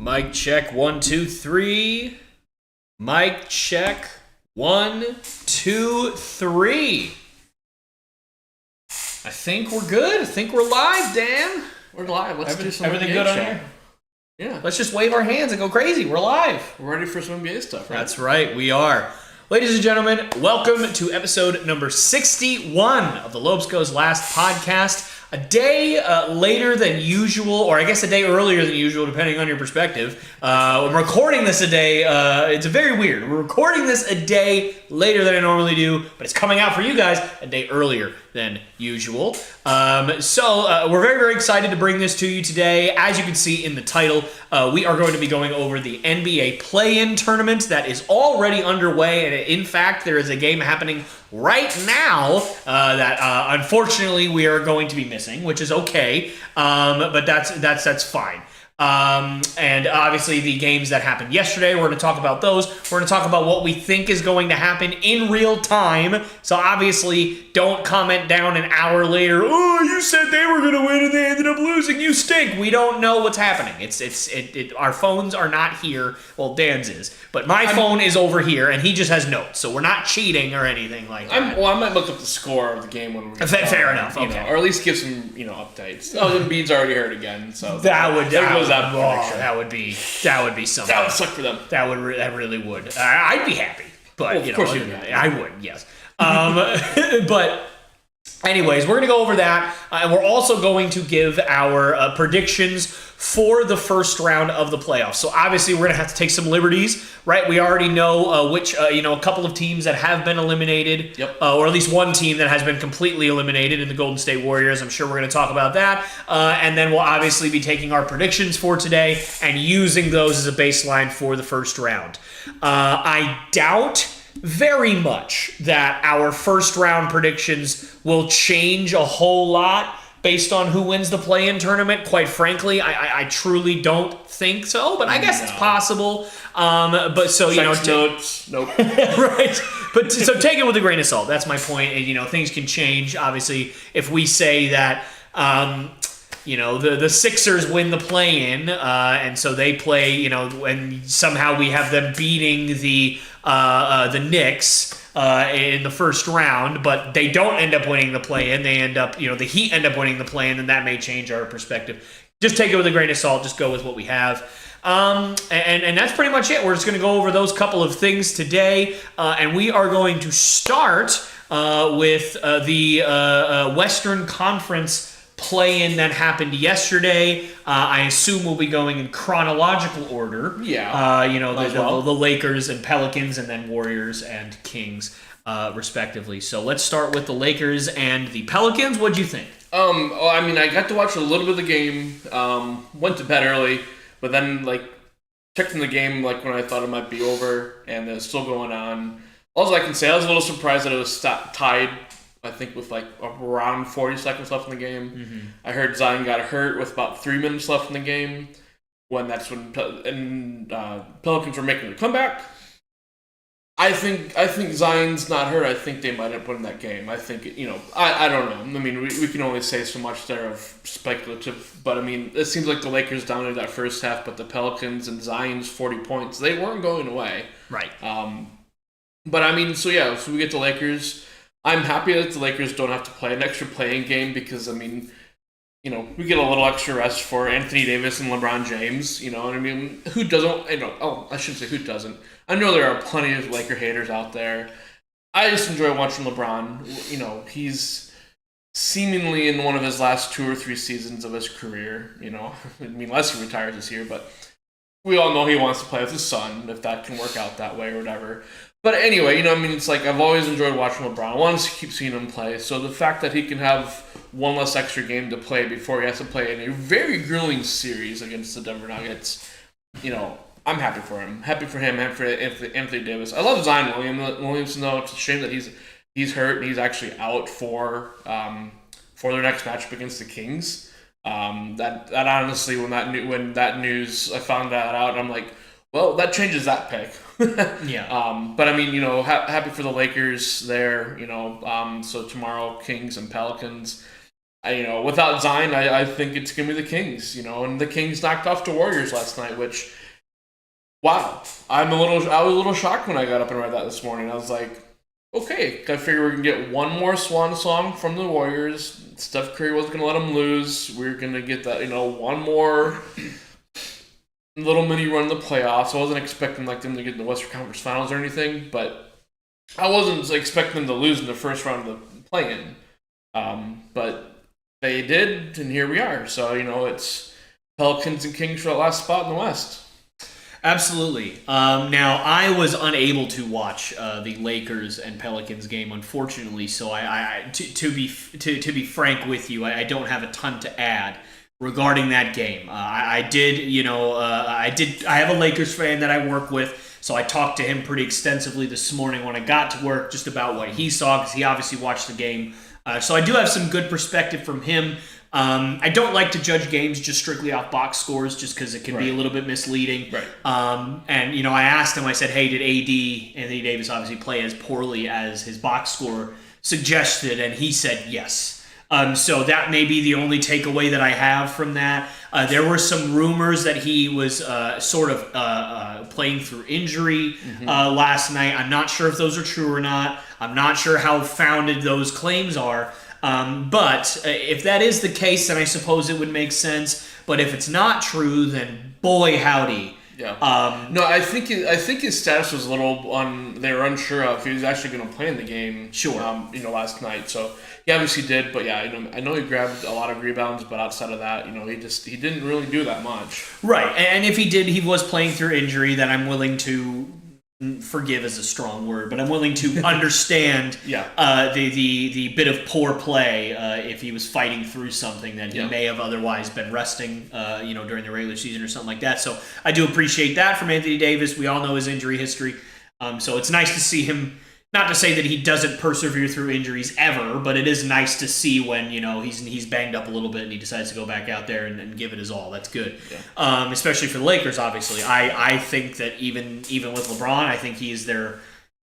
Mic check, 1, 2, 3. Mic check, 1, 2, 3. I think we're good. I think we're live, Dan. We're live. Let's do some everything NBA good on chat. here? Yeah. Let's just wave our hands and go crazy. We're live. We're ready for some NBA stuff, right? That's right, we are. Ladies and gentlemen, welcome to episode number 61 of the Lopes Goes Last podcast. A day later than usual, or I guess a day earlier than usual, depending on your perspective. I'm recording this a day, it's very weird. We're recording this a day later than I normally do, but it's coming out for you guys a day earlier than usual. So we're very, very excited to bring this to you today. As you can see in the title, we are going to be going over the NBA play-in tournament that is already underway. And in fact, there is a game happening right now that unfortunately we are going to be missing, which is okay, but that's fine. And obviously the games that happened yesterday, we're going to talk about those. We're going to talk about what we think is going to happen in real time. So obviously don't comment down an hour later, oh, you said they were going to win and they ended up losing, you stink. We don't know what's happening. Our phones are not here. Well, Dan's is, but my phone is over here and he just has notes. So we're not cheating or anything like that. I might look up the score of the game when we're fair enough. You Okay. know, or at least give some, updates. Oh, Embiid's already hurt again, so That would be something. That would suck for them. That really would. I'd be happy, but Well, of course you'd be happy. I would. Yes. But anyways, we're gonna go over that, and we're also going to give our predictions for the first round of the playoffs. So obviously, we're gonna have to take some liberties, right? We already know which a couple of teams that have been eliminated, Yep. Or at least one team that has been completely eliminated in the Golden State Warriors. I'm sure we're gonna talk about that, and then we'll obviously be taking our predictions for today and using those as a baseline for the first round. I doubt very much that our first round predictions will change a whole lot based on who wins the play-in tournament. Quite frankly, I truly don't think so, but I guess it's possible. But so, Notes, nope. right. But so take it with a grain of salt. That's my point. And, things can change. Obviously, if we say that, the Sixers win the play-in, and so they play, and somehow we have them beating the Knicks in the first round, but they don't end up winning the play-in. They end up, the Heat end up winning the play-in, and that may change our perspective. Just take it with a grain of salt. Just go with what we have. And that's pretty much it. We're just going to go over those couple of things today, and we are going to start with the Western Conference play-in that happened yesterday. I assume we'll be going in chronological order. Yeah. The Lakers and Pelicans, and then Warriors and Kings, respectively. So let's start with the Lakers and the Pelicans. What'd you think? I got to watch a little bit of the game. Went to bed early, but then checked in the game when I thought it might be over, and it's still going on. All I can say, I was a little surprised that it was tied. I think with around 40 seconds left in the game. Mm-hmm. I heard Zion got hurt with about 3 minutes left in the game. Pelicans were making a comeback. I think Zion's not hurt. I think they might have won that game. I think I don't know. I mean, we can only say so much there of speculative, but I mean, it seems like the Lakers dominated that first half, but the Pelicans and Zion's 40 points, they weren't going away. Right. But I mean, so we get the Lakers. I'm happy that the Lakers don't have to play an extra playing game because, we get a little extra rest for Anthony Davis and LeBron James, what I mean? Who doesn't? I shouldn't say who doesn't. I know there are plenty of Laker haters out there. I just enjoy watching LeBron. He's seemingly in one of his last 2 or 3 seasons of his career, unless he retires this year, but we all know he wants to play with his son, if that can work out that way or whatever. But anyway, it's I've always enjoyed watching LeBron. I want to keep seeing him play. So the fact that he can have one less extra game to play before he has to play in a very grueling series against the Denver Nuggets, I'm happy for him. Happy for him and for Anthony Davis. I love Zion Williamson, though. It's a shame that he's hurt and he's actually out for their next matchup against the Kings. That honestly, when that news, I found that out, and I'm like, well, that changes that pick. Yeah. But I mean, happy for the Lakers there. So tomorrow, Kings and Pelicans. without Zion, I think it's gonna be the Kings. And the Kings knocked off the Warriors last night, which, wow, I was a little shocked when I got up and read that this morning. I was like, okay, I figure we're gonna get one more swan song from the Warriors. Steph Curry wasn't gonna let them lose. We're gonna get that, one more little mini run in the playoffs. I wasn't expecting them to get in the Western Conference Finals or anything, but I wasn't expecting them to lose in the first round of the play-in. But they did, and here we are. So, it's Pelicans and Kings for the last spot in the West. Absolutely. Now, I was unable to watch the Lakers and Pelicans game, unfortunately. So, to be frank with you, I don't have a ton to add regarding that game. I have a Lakers fan that I work with, so I talked to him pretty extensively this morning when I got to work just about what he saw, because he obviously watched the game. So I do have some good perspective from him. I don't like to judge games just strictly off box scores, just because it can be a little bit misleading. Right. And I asked him, I said, hey, did Anthony Davis obviously play as poorly as his box score suggested? And he said yes. So that may be the only takeaway that I have from that. There were some rumors that he was sort of playing through injury last night. I'm not sure if those are true or not. I'm not sure how founded those claims are. But if that is the case, then I suppose it would make sense. But if it's not true, then boy howdy. Yeah. No, I think his status was a little they were unsure of if he was actually going to play in the game. Sure. Last night. So he obviously did, but yeah, I know he grabbed a lot of rebounds, but outside of that, he didn't really do that much. Right. And if he did, he was playing through injury. Then I'm willing to forgive is a strong word, but I'm willing to understand the bit of poor play if he was fighting through something that he may have otherwise been resting during the regular season or something like that. So I do appreciate that from Anthony Davis. We all know his injury history. So it's nice to see him, not to say that he doesn't persevere through injuries ever, but it is nice to see when he's banged up a little bit and he decides to go back out there and give it his all. That's good, especially for the Lakers. Obviously, I think that even with LeBron, I think he is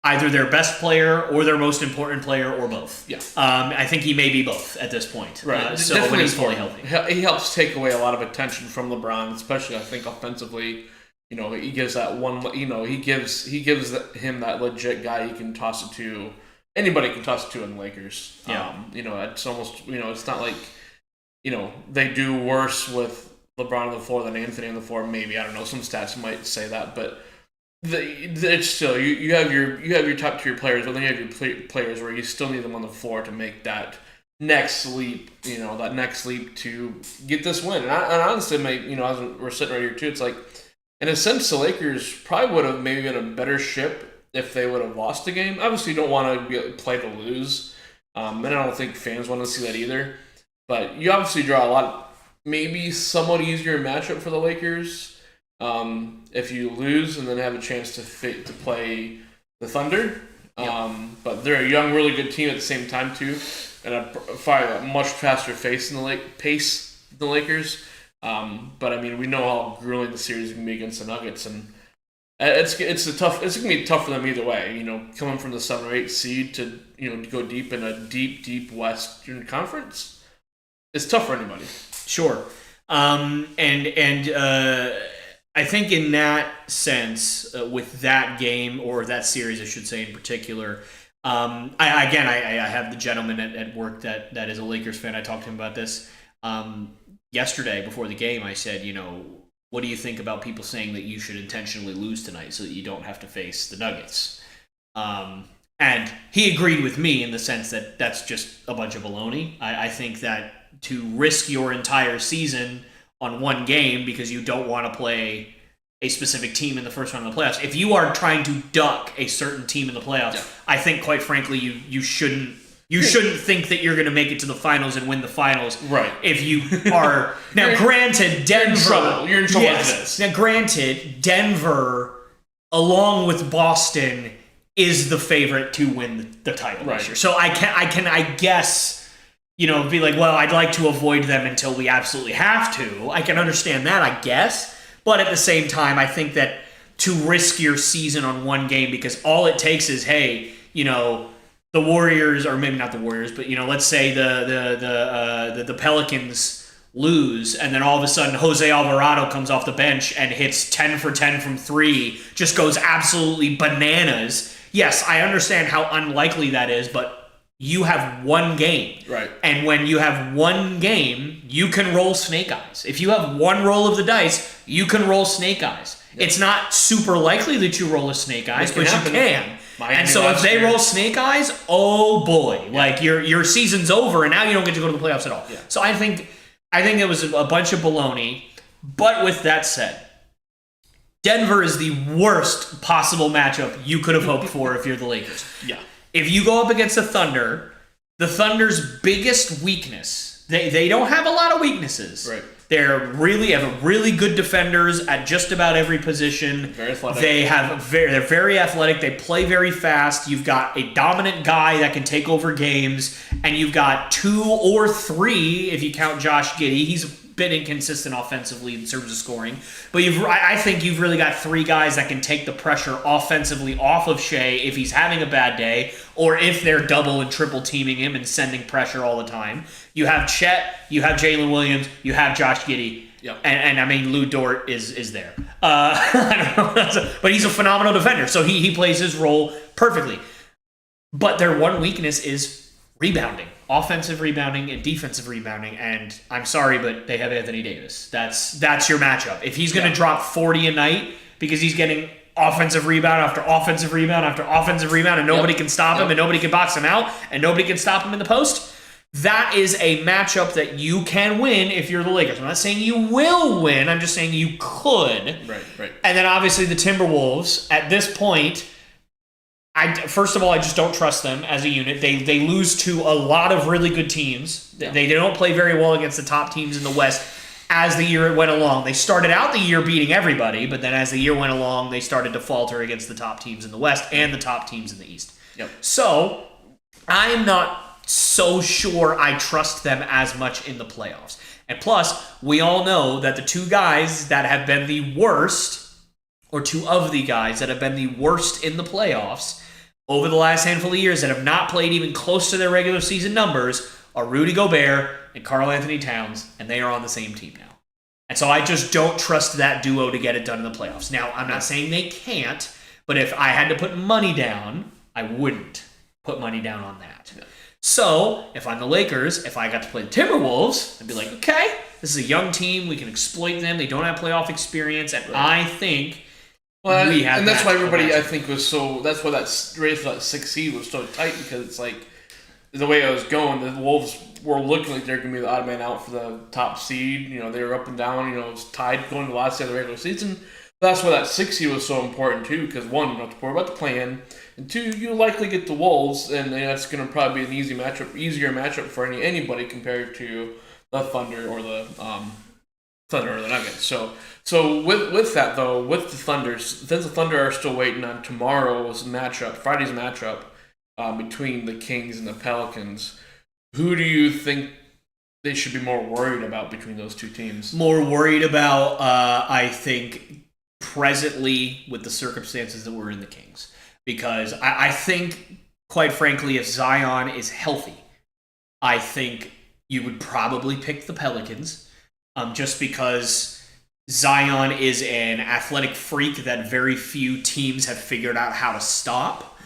either their best player or their most important player or both. Yeah, I think he may be both at this point. Right, so when he's fully healthy, he helps take away a lot of attention from LeBron, especially I think offensively. He gives that one. He gives him that legit guy he can toss it to. Anybody can toss it to in the Lakers. Yeah. It's almost. It's not like. They do worse with LeBron on the floor than Anthony on the floor. Maybe, I don't know. Some stats might say that, but it's still you have your top tier players, but then you have your players where you still need them on the floor to make that next leap. That next leap to get this win. And honestly, as we're sitting right here too, it's like. In a sense, the Lakers probably would have maybe been a better ship if they would have lost the game. Obviously, you don't want to play to lose, and I don't think fans want to see that either. But you obviously draw a lot, maybe somewhat easier matchup for the Lakers if you lose and then have a chance to play the Thunder. But they're a young, really good team at the same time too, and a much faster pace than the Lakers. But we know how grueling the series can be against the Nuggets, and it's gonna be tough for them either way. Coming from the 7 or 8 seed to go deep in a deep Western Conference, it's tough for anybody. Sure, and I think in that sense, with that game or that series, I should say in particular. I have the gentleman at work that is a Lakers fan. I talked to him about this. Yesterday, before the game, I said, what do you think about people saying that you should intentionally lose tonight so that you don't have to face the Nuggets? And he agreed with me in the sense that that's just a bunch of baloney. I think that to risk your entire season on one game because you don't want to play a specific team in the first round of the playoffs, if you are trying to duck a certain team in the playoffs, I think, quite frankly, you shouldn't. You shouldn't think that you're going to make it to the finals and win the finals. Right. If you are... Now, granted, Denver... You're in trouble with this. Now, granted, Denver, along with Boston, is the favorite to win the title this year. So I guess, be like, well, I'd like to avoid them until we absolutely have to. I can understand that, I guess. But at the same time, I think that to risk your season on one game, because all it takes is, hey, the the Warriors, or maybe not the Warriors, but let's say the Pelicans lose, and then all of a sudden Jose Alvarado comes off the bench and hits 10 for 10 from 3, just goes absolutely bananas. Yes, I understand how unlikely that is, but you have one game. Right. And when you have one game, you can roll snake eyes. If you have one roll of the dice, you can roll snake eyes. Yep. It's not super likely that you roll a snake eyes, but you can. And so if they roll snake eyes, oh boy, like your season's over, and now you don't get to go to the playoffs at all. Yeah. So I think it was a bunch of baloney. But with that said, Denver is the worst possible matchup you could have hoped for if you're the Lakers. Yeah. If you go up against the Thunder's biggest weakness, they don't have a lot of weaknesses. Right. They're have really good defenders at just about every position. Very athletic. They're very athletic. They play very fast. You've got a dominant guy that can take over games, and you've got 2 or 3 if you count Josh Giddey. He's been inconsistent offensively in terms of scoring, but I think you've really got 3 guys that can take the pressure offensively off of Shea if he's having a bad day, or if they're double and triple teaming him and sending pressure all the time. You have Chet, you have Jalen Williams, you have Josh Giddey, yep. and I mean Lou Dort is there, I don't know, but he's a phenomenal defender, so he plays his role perfectly. But their one weakness is rebounding. Offensive rebounding and defensive rebounding, and I'm sorry, but they have Anthony Davis. That's your matchup. If he's going to drop 40 a night because he's getting offensive rebound after offensive rebound after offensive rebound, and nobody can stop him, and nobody can box him out, and nobody can stop him in the post, that is a matchup that you can win if you're the Lakers. I'm not saying you will win. I'm just saying you could. Right. And then obviously the Timberwolves, at this point, first of all, I just don't trust them as a unit. They lose to a lot of really good teams. Yeah. They don't play very well against the top teams in the West as the year went along. They started out the year beating everybody, but then as the year went along, they started to falter against the top teams in the West and the top teams in the East. Yep. So I am not so sure I trust them as much in the playoffs. And plus, we all know that the 2 guys that have been the worst, or 2 of the guys that have been the worst in the playoffs over the last handful of years that have not played even close to their regular season numbers are Rudy Gobert and Karl Anthony Towns, and they are on the same team now. And so I just don't trust that duo to get it done in the playoffs. Now, I'm not saying they can't, but if I had to put money down, I wouldn't put money down on that. Yeah. So, if I'm the Lakers, if I got to play the Timberwolves, I'd be like, okay, this is a young team, we can exploit them, they don't have playoff experience, and I think... Well, and that's why everybody, I think, was so... That's why that race for that 6th seed was so tight, because it's like, the way I was going, the Wolves were looking like they're going to be the odd man out for the top seed. They were up and down, it was tied going to the last day of the regular season. But that's why that 6th seed was so important, too, because 1, you don't have to worry about the play-in, and 2, you likely get the Wolves, and that's going to probably be an easier matchup for anybody compared to the Thunder or the Nuggets. So with that though, with the Thunder, since the Thunder are still waiting on Friday's matchup between the Kings and the Pelicans, who do you think they should be more worried about between those 2 teams? More worried about, I think, presently with the circumstances that we're in the Kings. Because I think, quite frankly, if Zion is healthy, I think you would probably pick the Pelicans, just because Zion is an athletic freak that very few teams have figured out how to stop.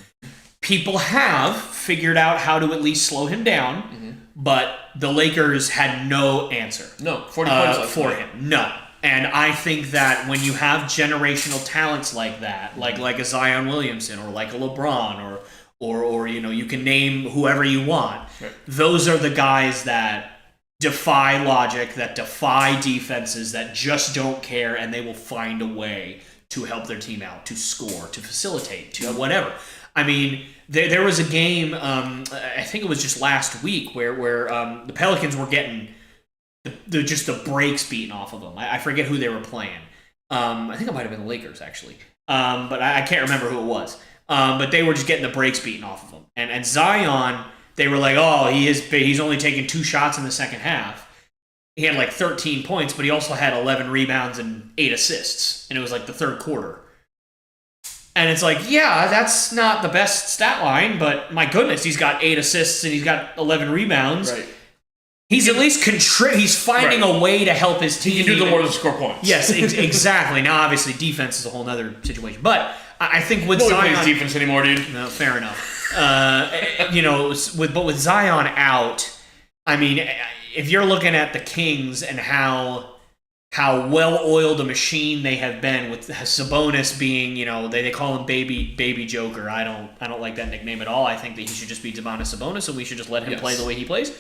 People have figured out how to at least slow him down, but the Lakers had no answer. No, 40 points for him. No. And I think that when you have generational talents like that, like a Zion Williamson or like a LeBron or you can name whoever you want, right. Those are the guys that defy logic, that defy defenses, that just don't care, and they will find a way to help their team out, to score, to facilitate, to whatever. I mean, there was a game, I think it was just last week, where the Pelicans were getting just the brakes beaten off of them. I forget who they were playing. I think it might have been the Lakers, actually. But I can't remember who it was. But they were just getting the brakes beaten off of them. And Zion... They were like, oh, he's only taken 2 shots in the second half. He had like 13 points, but he also had 11 rebounds and 8 assists. And it was like the third quarter. And it's like, yeah, that's not the best stat line, but my goodness, he's got 8 assists and he's got 11 rebounds. Right. He's at least he's finding a way to help his team. He can do the more than score points. Yes, exactly. Now, obviously, defense is a whole other situation. But I think with Nobody Zion, plays defense anymore, dude. no, fair enough. With Zion out, I mean, if you're looking at the Kings and how well-oiled a machine they have been, with Sabonis being, they call him baby Joker. I don't like that nickname at all. I think that he should just be Domantas Sabonis, and we should just let him play the way he plays.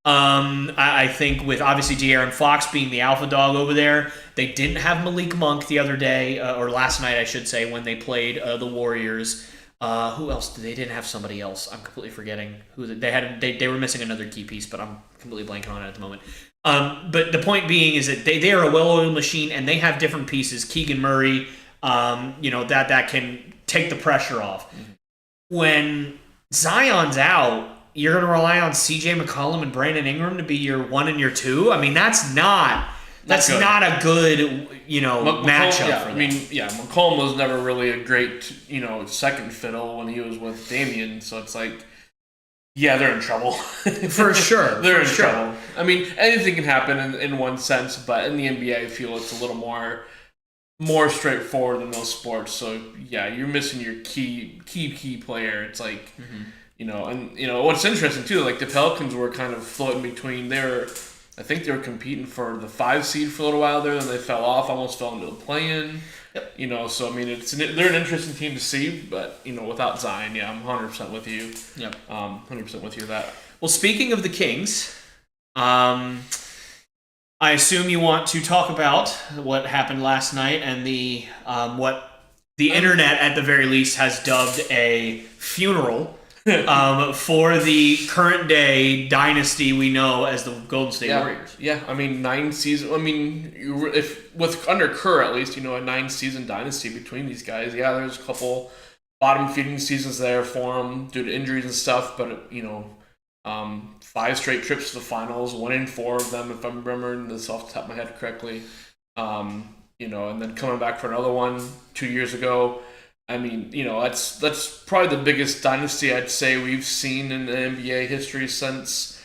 I think with obviously De'Aaron Fox being the alpha dog over there, they didn't have Malik Monk the other day, or last night I should say, when they played the Warriors. Who else? They didn't have somebody else. I'm completely forgetting who they had. They were missing another key piece, but I'm completely blanking on it at the moment. But the point being is that they are a well-oiled machine, and they have different pieces. Keegan Murray, that can take the pressure off. Mm-hmm. When Zion's out, you're going to rely on C.J. McCollum and Brandon Ingram to be your 1 and your 2. I mean, that's not a good matchup for them. McCollum was never really a great second fiddle when he was with Damian, so it's like, yeah, they're in trouble. For sure. They're in trouble. I mean, anything can happen in one sense, but in the NBA, I feel it's a little more straightforward than most sports. So, yeah, you're missing your key player. It's like, what's interesting, too, like the Pelicans were kind of floating between I think they were competing for the 5 seed for a little while there, then they fell off, almost fell into the play-in. Yep. So I mean, they're an interesting team to see, but without Zion, yeah, I'm 100% with you. Yep. 100% with you that. Well, speaking of the Kings, I assume you want to talk about what happened last night and the what the internet at the very least has dubbed a funeral. For the current day dynasty we know as the Golden State Warriors. Yeah, I mean 9 seasons. I mean, if with under Kerr at least, a 9-season dynasty between these guys. Yeah, there's a couple bottom feeding seasons there for them due to injuries and stuff, but 5 straight trips to the finals, 1 in 4 of them, if I'm remembering this off the top of my head correctly. And then coming back for another one 2 years ago. I mean, that's probably the biggest dynasty I'd say we've seen in the NBA history since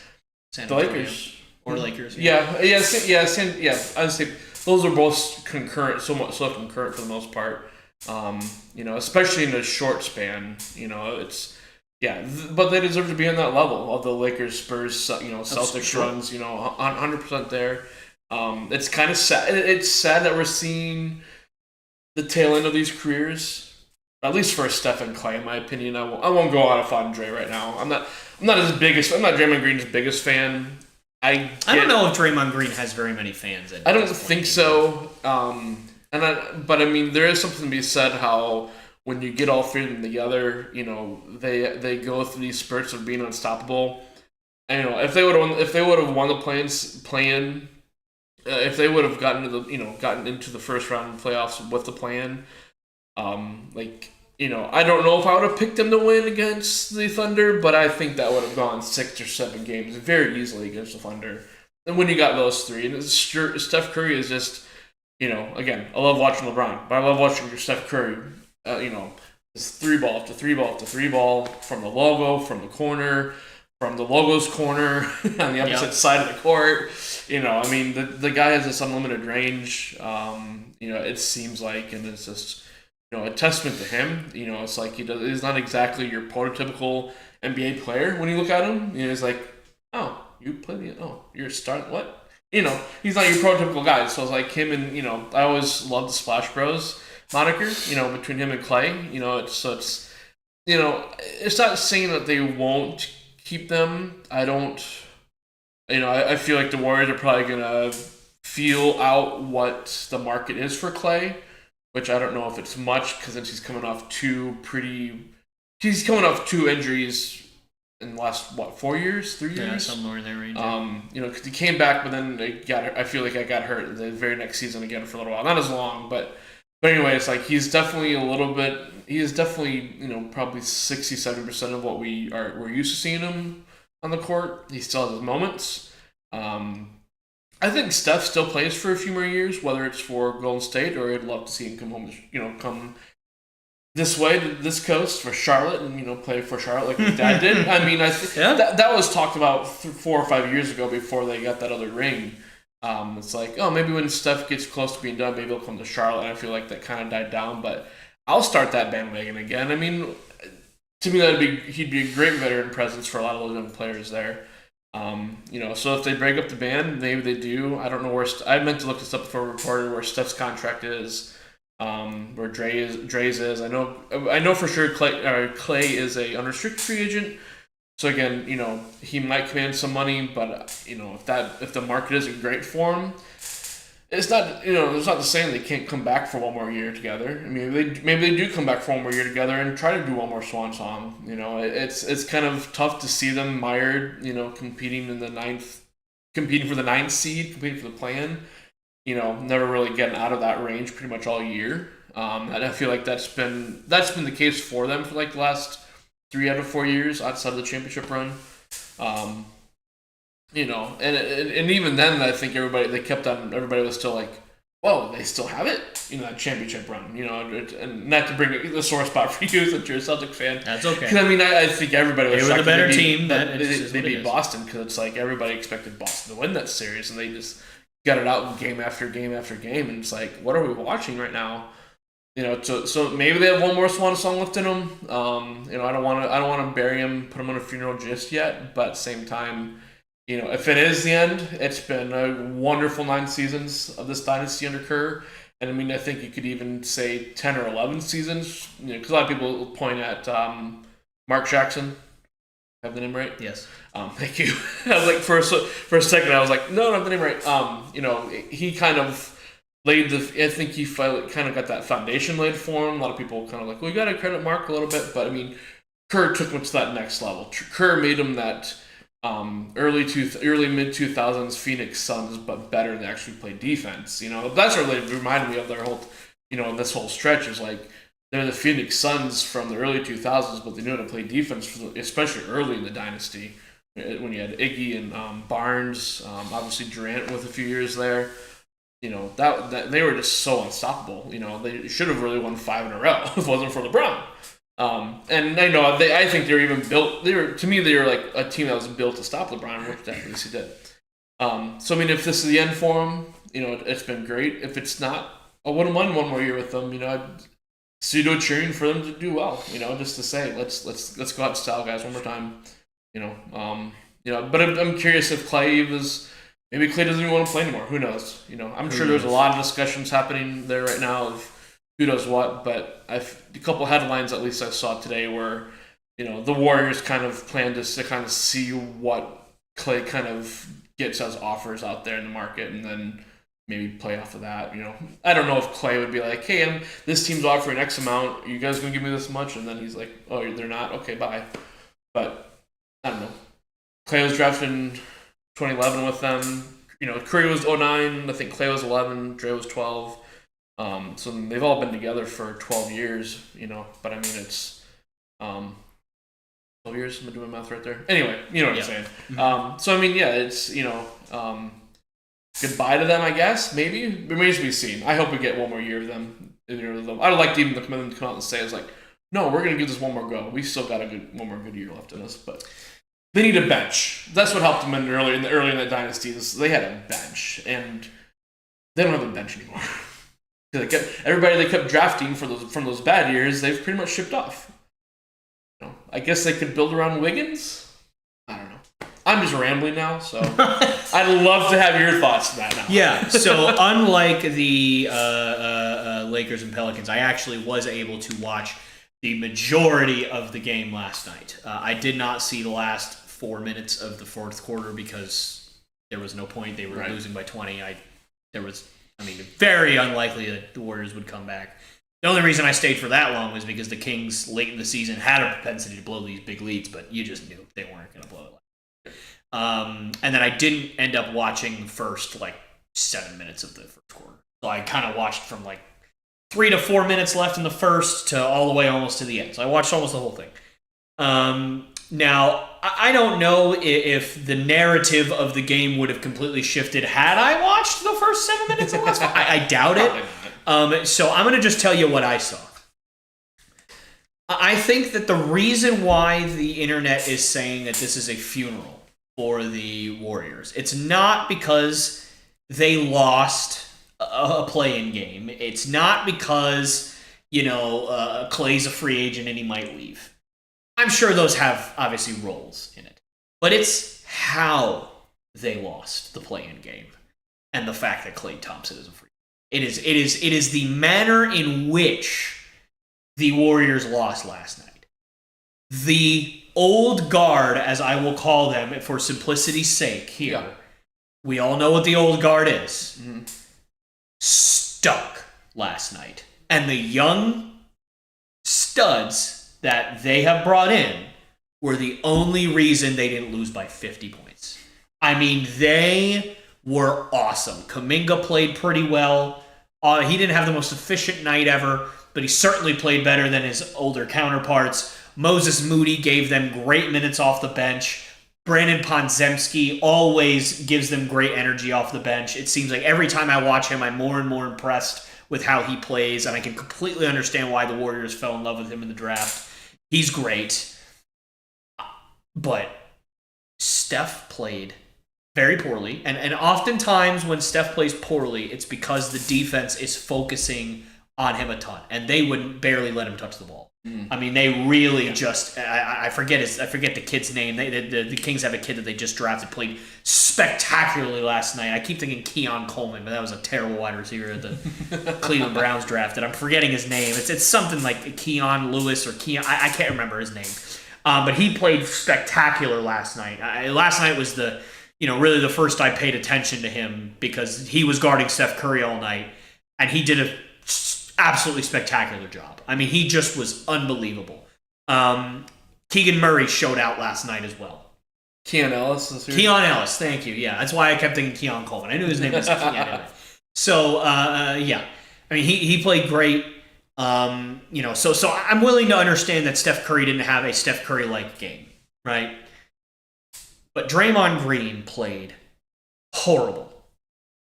the Lakers. Or Lakers. Yeah. I'd say those are both concurrent, so concurrent for the most part. Especially in a short span. But they deserve to be on that level of the Lakers, Spurs, Celtics runs. 100% there. It's kind of sad. It's sad that we're seeing the tail end of these careers. At least for Steph and Clay, in my opinion. I won't go out on Dre right now. I'm not Draymond Green's biggest fan. I don't know if Draymond Green has very many fans. I don't think so. But I mean, there is something to be said how when you get all 3 of them together, they go through these spurts of being unstoppable. And if they would have won the play-in, if they would have gotten into the first round of playoffs with the play-in. I don't know if I would have picked them to win against the Thunder, but I think that would have gone 6 or 7 games very easily against the Thunder. And when you got those 3, and Steph Curry is just, again, I love watching LeBron, but I love watching Steph Curry, this 3-ball to 3-ball to 3-ball from the logo, from the corner, from the logo's corner on the opposite side of the court. I mean, the guy has this unlimited range, it seems like, and it's just... a testament to him. It's like he's not exactly your prototypical NBA player when you look at him. He's like, oh, you play you're a star. What? He's not your prototypical guy. So it's like him and I always loved the Splash Bros moniker. Between him and Clay. It's not saying that they won't keep them. I don't. I feel like the Warriors are probably gonna feel out what the market is for Clay. Which I don't know if it's much because then he's coming off 2 injuries in the last 4 years, 3 years? Yeah, somewhere in that range. Because he came back, but then I feel like I got hurt the very next season again for a little while. Not as long, but anyway, it's like he's definitely probably 60-70% of what we're used to seeing him on the court. He still has his moments. I think Steph still plays for a few more years, whether it's for Golden State or I'd love to see him come home, come this coast for Charlotte and play for Charlotte like his dad did. I mean, Yeah. that was talked about 4 or 5 years ago before they got that other ring. It's like, oh, maybe when stuff gets close to being done, maybe he'll come to Charlotte. And I feel like that kind of died down, but I'll start that bandwagon again. I mean, to me, he'd be a great veteran presence for a lot of those young players there. So if they break up the band, maybe they do. I don't know where I meant to look this up before we recorded where Steph's contract is, where Dre's is. I know for sure Clay is a unrestricted free agent. So again, he might command some money, but if the market isn't great for him, it's not it's not the saying they can't come back for one more year together. I mean, maybe they do come back for one more year together and try to do one more swan song. It's kind of tough to see them mired. Competing for the ninth seed, competing for the play-in. Never really getting out of that range pretty much all year. And I feel like that's been the case for them for like the last 3 out of 4 years outside of the championship run. And even then, I think everybody was still like, whoa, they still have it? That championship run. And not to bring the sore spot for you since you're a Celtic fan. That's okay. Because, I think everybody was shocked. They were the better team. They beat Boston because it's like everybody expected Boston to win that series, and they just got it out game after game after game. And it's like, what are we watching right now? So maybe they have one more swan song left in them. I don't want to bury him, put him on a funeral just yet. But at the same time, if it is the end, it's been a wonderful 9 seasons of this dynasty under Kerr. And I think you could even say 10 or 11 seasons. Because a lot of people point at Mark Jackson. Have the name right? Yes. Thank you. I was like, for a second, I was like, no, I have the name right. He kind of laid I think he kind of got that foundation laid for him. A lot of people kind of like, well, you got to credit Mark a little bit, but Kerr took him to that next level. Kerr made him that early mid 2000s Phoenix Suns, but better than actually play defense. That's what really reminded me of their whole, this whole stretch is like they're the Phoenix Suns from the early 2000s, but they knew how to play defense, especially early in the dynasty when you had Iggy and Barnes, obviously Durant with a few years there. That they were just so unstoppable. They should have really won 5 in a row if it wasn't for LeBron. And I think they were even built. They were like a team that was built to stop LeBron, which definitely he did. If this is the end for him, it's been great. If it's not, I wouldn't mind one more year with them. I'd pseudo cheering for them to do well. Just to say let's go out and style guys one more time. But I'm curious if Clay maybe Clay doesn't even want to play anymore. Who knows? I'm sure there's a lot of discussions happening there right now of who does what, but a couple headlines at least I saw today where, the Warriors kind of plan to kind of see what Clay kind of gets as offers out there in the market and then maybe play off of that. I don't know if Clay would be like, hey, this team's offering X amount. Are you guys going to give me this much? And then he's like, oh, they're not? Okay, bye. But I don't know. Clay was drafted in 2011 with them. Curry was 09. I think Clay was 11. Dre was 12. So they've all been together for 12 years. But it's 12 years. Am I doing math right there? Anyway, you know what I'm saying. Mm-hmm. It's goodbye to them. I guess maybe it remains to be seen. I hope we get one more year of them. I'd like to even come out and say it's like, no, we're gonna give this one more go. We still got one more good year left in us, but. They need a bench. That's what helped them early in the dynasty. They had a bench, and they don't have a bench anymore. Everybody they kept drafting from those bad years, they've pretty much shipped off. I guess they could build around Wiggins. I don't know. I'm just rambling now, so I'd love to have your thoughts on that now. Yeah. So unlike the Lakers and Pelicans, I actually was able to watch the majority of the game last night. I did not see the last 4 minutes of the fourth quarter because there was no point. They were losing by 20. Very unlikely that the Warriors would come back. The only reason I stayed for that long was because the Kings late in the season had a propensity to blow these big leads, but you just knew they weren't going to blow it. And then I didn't end up watching the first 7 minutes of the first quarter. So I kind of watched from 3 to 4 minutes left in the first to all the way almost to the end. So I watched almost the whole thing. Now, I don't know if the narrative of the game would have completely shifted had I watched the first 7 minutes of last. I doubt it. So I'm going to just tell you what I saw. I think that the reason why the internet is saying that this is a funeral for the Warriors, it's not because they lost a play-in game. It's not because, Clay's a free agent and he might leave. I'm sure those have, obviously, roles in it. But it's how they lost the play-in game and the fact that Klay Thompson is a free agent. It is the manner in which the Warriors lost last night. The old guard, as I will call them for simplicity's sake here, yeah. We all know what the old guard is. Mm-hmm. Stuck last night. And the young studs that they have brought in were the only reason they didn't lose by 50 points. I mean, they were awesome. Kuminga played pretty well. He didn't have the most efficient night ever, but he certainly played better than his older counterparts. Moses Moody gave them great minutes off the bench. Brandon Podziemski always gives them great energy off the bench. It seems like every time I watch him, I'm more and more impressed with how he plays, and I can completely understand why the Warriors fell in love with him in the draft. He's great. But Steph played very poorly, and oftentimes when Steph plays poorly, it's because the defense is focusing on him a ton, and they would barely let him touch the ball. I mean, they really just I forget the kid's name. The Kings have a kid that they just drafted, played spectacularly last night. I keep thinking Keon Coleman, but that was a terrible wide receiver at the Cleveland Browns drafted. I'm forgetting his name. It's something like Keon Lewis or Keon. I can't remember his name. But he played spectacular last night. Last night was really the first I paid attention to him because he was guarding Steph Curry all night, and he did a absolutely spectacular job. I mean, he just was unbelievable. Keegan Murray showed out last night as well. Keon Ellis. Keon Ellis, thank you. Yeah, that's why I kept thinking Keon Coleman. I knew his name was Keon Ellis. So, yeah. I mean, he played great. So I'm willing to understand that Steph Curry didn't have a Steph Curry-like game, right? But Draymond Green played horrible.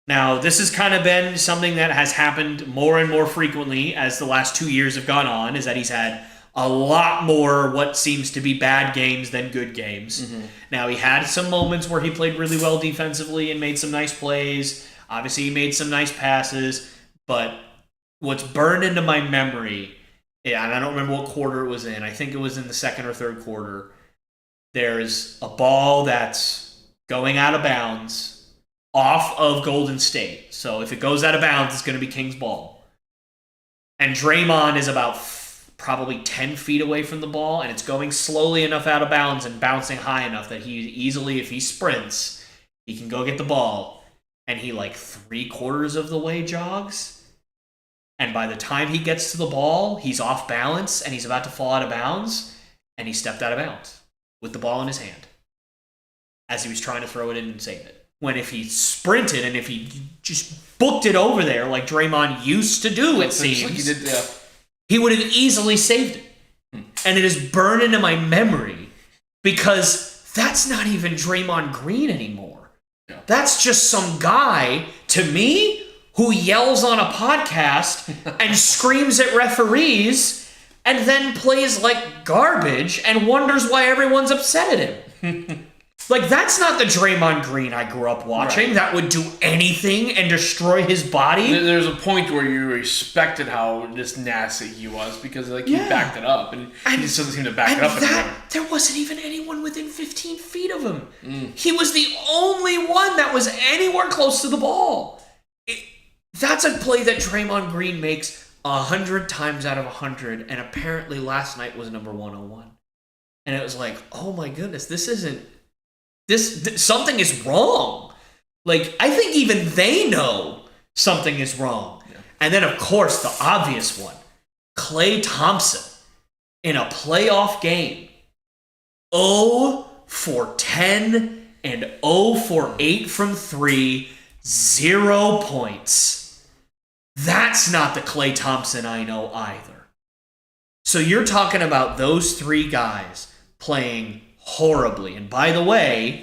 Now, this has kind of been something that has happened more and more frequently as the last 2 years have gone on, is that he's had a lot more what seems to be bad games than good games. Mm-hmm. Now, he had some moments where he played really well defensively and made some nice plays. Obviously, he made some nice passes. But what's burned into my memory, and I don't remember what quarter it was in. I think it was in the second or third quarter. There's a ball that's going out of bounds off of Golden State. So if it goes out of bounds, it's going to be King's ball. And Draymond is about probably 10 feet away from the ball, and it's going slowly enough out of bounds and bouncing high enough that he easily, if he sprints, he can go get the ball. And he 3/4 of the way jogs. And by the time he gets to the ball, he's off balance and he's about to fall out of bounds, and he stepped out of bounds with the ball in his hand as he was trying to throw it in and save it. When if he sprinted and if he just booked it over there like Draymond used to do, it seems, he would have easily saved it. And it is burned into my memory because that's not even Draymond Green anymore. Yeah. That's just some guy, to me, who yells on a podcast and screams at referees and then plays like garbage and wonders why everyone's upset at him. That's not the Draymond Green I grew up watching. Right. That would do anything and destroy his body. There's a point where you respected how just nasty he was because he backed it up, and he just doesn't seem to back it up anymore. There wasn't even anyone within 15 feet of him. He was the only one that was anywhere close to the ball. That's a play that Draymond Green makes 100 times out of 100, and apparently last night was number 101. And it was like, oh my goodness, this isn't... something is wrong. I think even they know something is wrong. Yeah. And then, of course, the obvious one. Klay Thompson in a playoff game. 0 for 10 and 0 for 8 from 3. 0 points. That's not the Klay Thompson I know either. So you're talking about those three guys playing horribly. And by the way,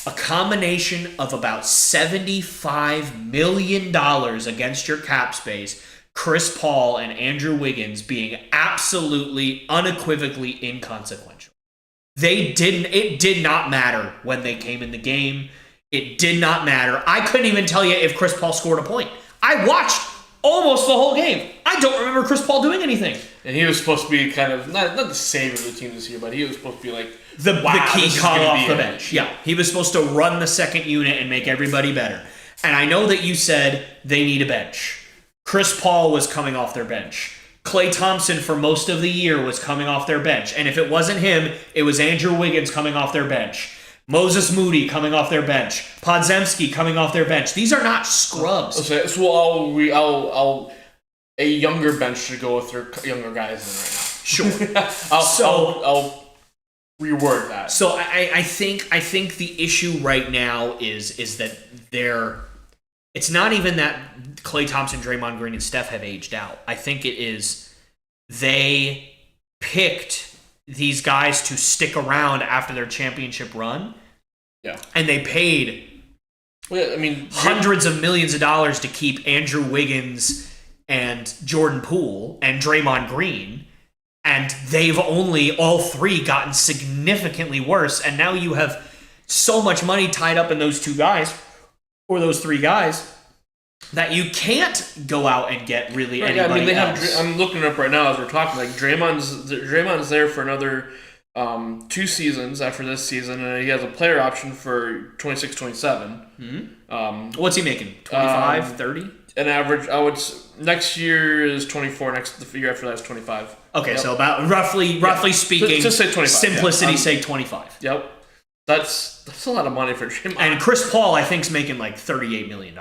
a combination of about $75 million against your cap space Chris Paul and Andrew Wiggins being absolutely, unequivocally inconsequential. It did not matter when they came in the game. It did not matter. I couldn't even tell you if Chris Paul scored a point. I watched almost the whole game. I don't remember Chris Paul doing anything. And he was supposed to be kind of, not the savior of the team this year, but he was supposed to be like, the key call off the bench. Yeah, he was supposed to run the second unit and make everybody better. And I know that you said they need a bench. Chris Paul was coming off their bench. Klay Thompson for most of the year was coming off their bench. And if it wasn't him, it was Andrew Wiggins coming off their bench. Moses Moody coming off their bench. Podzemski coming off their bench. These are not scrubs. Okay, so I'll a younger bench should go with their younger guys in right now. Sure. I'll reword that. So I think the issue right now is that it's not even that Klay Thompson, Draymond Green, and Steph have aged out. I think it is they picked these guys to stick around after their championship run. Yeah. And they paid hundreds of millions of dollars to keep Andrew Wiggins and Jordan Poole and Draymond Green. And they've only, all three, gotten significantly worse. And now you have so much money tied up in those two guys, or those three guys, that you can't go out and get really anybody else. I'm looking up right now as we're talking. Like Draymond's there for another 2 seasons after this season, and he has a player option for 26-27. Mm-hmm. What's he making? 25, 30? An average. Next year is 24. The year after that is 25. Okay, yep. So about roughly speaking, just say 25. Simplicity, say 25. Yep, that's a lot of money for Draymond. And Chris Paul, I think, is making like $38 million.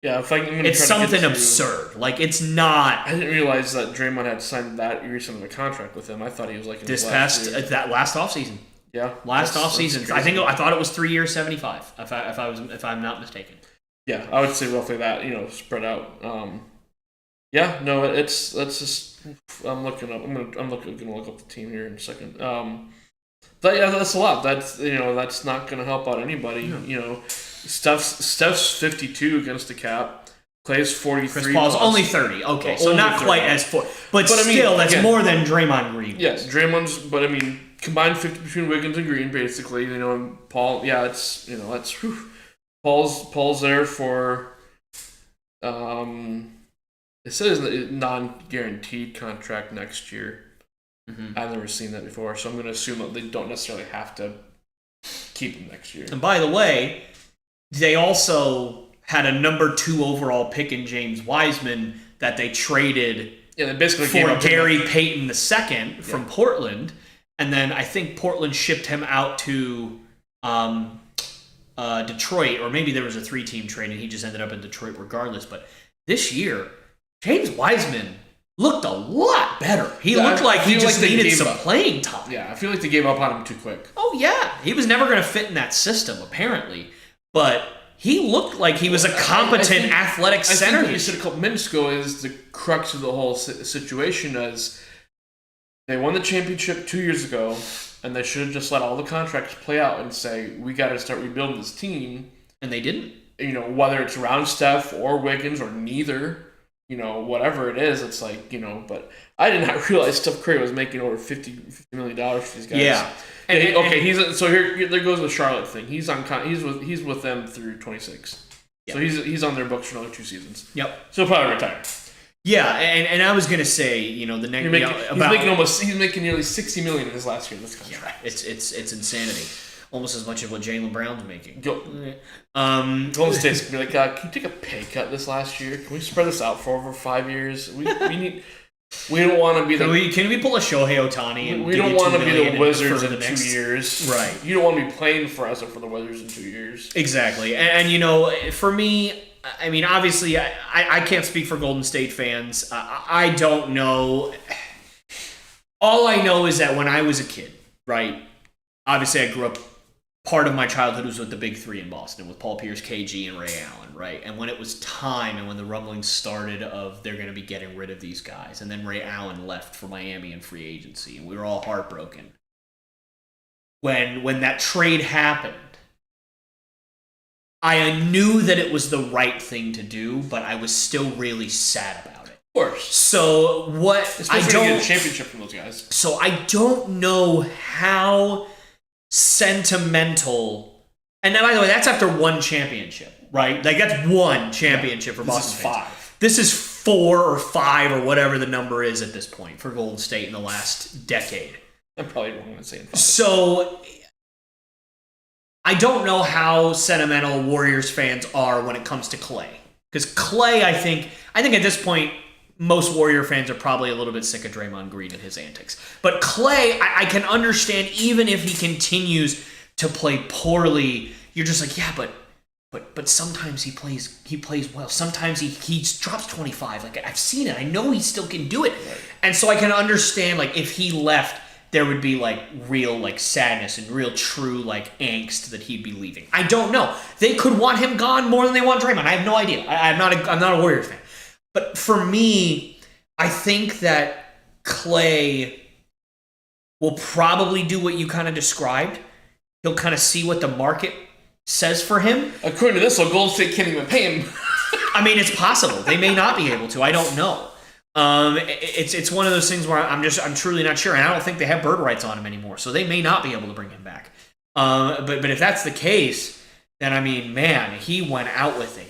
Yeah, it's something absurd. Like, it's not. I didn't realize that Draymond had signed that recent of a contract with him. I thought he was like in this past that last offseason. Yeah, last offseason. I thought it was 3 years, 75. If I'm not mistaken. Yeah, I would say roughly that. Spread out. Yeah, no, that's just. I'm looking up. I'm gonna look up the team here in a second. But yeah, that's a lot. That's not gonna help out anybody. No. Steph's 52 against the cap. Clay's 43. Chris Paul's only 30. Okay, so not 30. Quite as full, but still, that's again, more than Draymond Green. Yes, Draymond's. But combined 50 between Wiggins and Green, basically. And Paul. Yeah, it's that's. Whew. Paul's there for. It says non-guaranteed contract next year. Mm-hmm. I've never seen that before, so I'm going to assume that they don't necessarily have to keep him next year. And by the way, they also had a number 2 overall pick in James Wiseman that they traded they basically for Gary Payton II from Portland, and then I think Portland shipped him out to Detroit, or maybe there was a 3-team trade and he just ended up in Detroit regardless. But this year, James Wiseman looked a lot better. He looked like he just needed some playing time. Yeah, I feel like they gave up on him too quick. Oh, yeah. He was never going to fit in that system, apparently. But he looked like he was a competent athletic center. I think what you said a couple minutes ago is the crux of the whole situation is they won the championship 2 years ago, and they should have just let all the contracts play out and say, we got to start rebuilding this team. And they didn't. Whether it's around Steph or Wiggins or neither. Whatever it is, it's like, but I did not realize Steph Curry was making over $50 million for these guys. Yeah. There goes the Charlotte thing. He's with them through 26. Yep. So he's on their books for another 2 seasons. Yep. So he'll probably retire. Yeah, and I was gonna say, the next he's making nearly $60 million in his last year in this contract. Yeah, it's insanity. Almost as much as what Jaylen Brown's making. Golden State's gonna be like, can you take a pay cut this last year? Can we spread this out for over 5 years? We don't want to be Can we pull a Shohei Ohtani? And we don't want to be the Wizards in 2 years. Right. You don't want to be playing for us or for the Wizards in 2 years. Exactly. And for me, obviously, I can't speak for Golden State fans. I don't know. All I know is that when I was a kid, right? Obviously, I grew up. Part of my childhood was with the big 3 in Boston, with Paul Pierce, KG, and Ray Allen, right? And when it was time and when the rumblings started of they're going to be getting rid of these guys, and then Ray Allen left for Miami in free agency, and we were all heartbroken. When that trade happened, I knew that it was the right thing to do, but I was still really sad about it. course. So what Especially when you get a championship from those guys. So I don't know how sentimental. And by the way, that's after one championship, right? Like that's one championship for Boston. This is 5. This is 4 or 5 or whatever the number is at this point for Golden State in the last decade. I'm probably wrong in saying 5. So I don't know how sentimental Warriors fans are when it comes to Klay. Because Klay, I think at this point, most Warrior fans are probably a little bit sick of Draymond Green and his antics. But Klay, I can understand even if he continues to play poorly, you're just like, yeah, but sometimes he plays well. Sometimes he drops 25. Like I've seen it. I know he still can do it. Right. And so I can understand like if he left, there would be like real like sadness and real true like angst that he'd be leaving. I don't know. They could want him gone more than they want Draymond. I have no idea. I'm not a Warriors fan. But for me, I think that Klay will probably do what you kind of described. He'll kind of see what the market says for him. According to this, so Golden State can't even pay him. I mean, it's possible. They may not be able to. I don't know. It's one of those things where I'm truly not sure, and I don't think they have bird rights on him anymore, so they may not be able to bring him back. But if that's the case, then I mean, man, he went out with a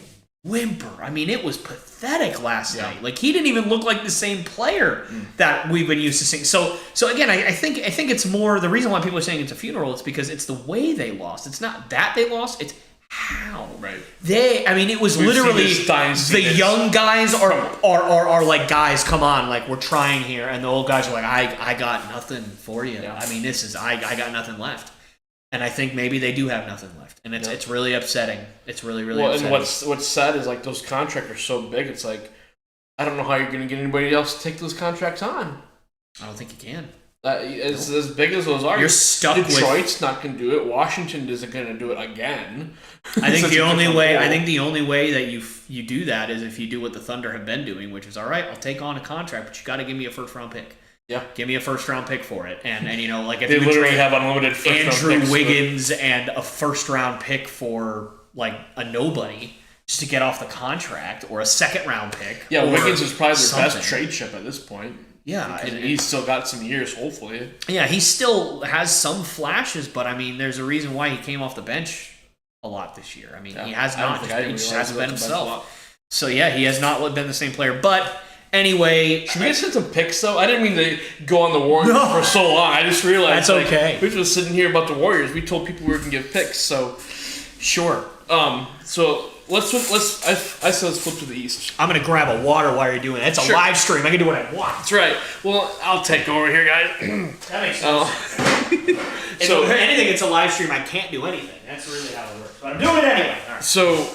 whimper. I mean, it was pathetic last night. Like he didn't even look like the same player that we've been used to seeing. So again, I think it's more the reason why people are saying it's a funeral. It's because it's the way they lost. It's not that they lost. It's how it was literally the young guys are like, guys, come on, like we're trying here, and the old guys are like, I got nothing for you. I mean, this is I got nothing left. And I think maybe they do have nothing left, and it's really upsetting. It's really upsetting. And what's sad is like those contracts are so big. It's like I don't know how you're going to get anybody else to take those contracts on. I don't think you can. It's as big as those are. You're stuck. Detroit's not going to do it. Washington isn't going to do it again. I think the only way that you do that is if you do what the Thunder have been doing, which is all right. I'll take on a contract, but you got to give me a first round pick. Yeah, give me a first-round pick for it, and like if they you literally have unlimited Andrew Wiggins and a first-round pick for like a nobody just to get off the contract, or a second-round pick. Yeah, Wiggins is probably their best trade chip at this point. Yeah, and he's still got some years, hopefully. Yeah, he still has some flashes, but I mean, there's a reason why he came off the bench a lot this year. I mean, he has not. He just hasn't been himself. So yeah, he has not been the same player, but. Anyway, should we just hit some picks though? I didn't mean to go on the Warriors for so long. I just realized that's okay. We were just sitting here about the Warriors. We told people we were gonna give picks, so sure. So let's flip to the East. I'm gonna grab a water while you're doing it. It's a live stream. I can do what I want. That's right. Well, I'll take over here, guys. That makes sense. So anything, it's a live stream. I can't do anything. That's really how it works. But I'm doing it anyway. All right. So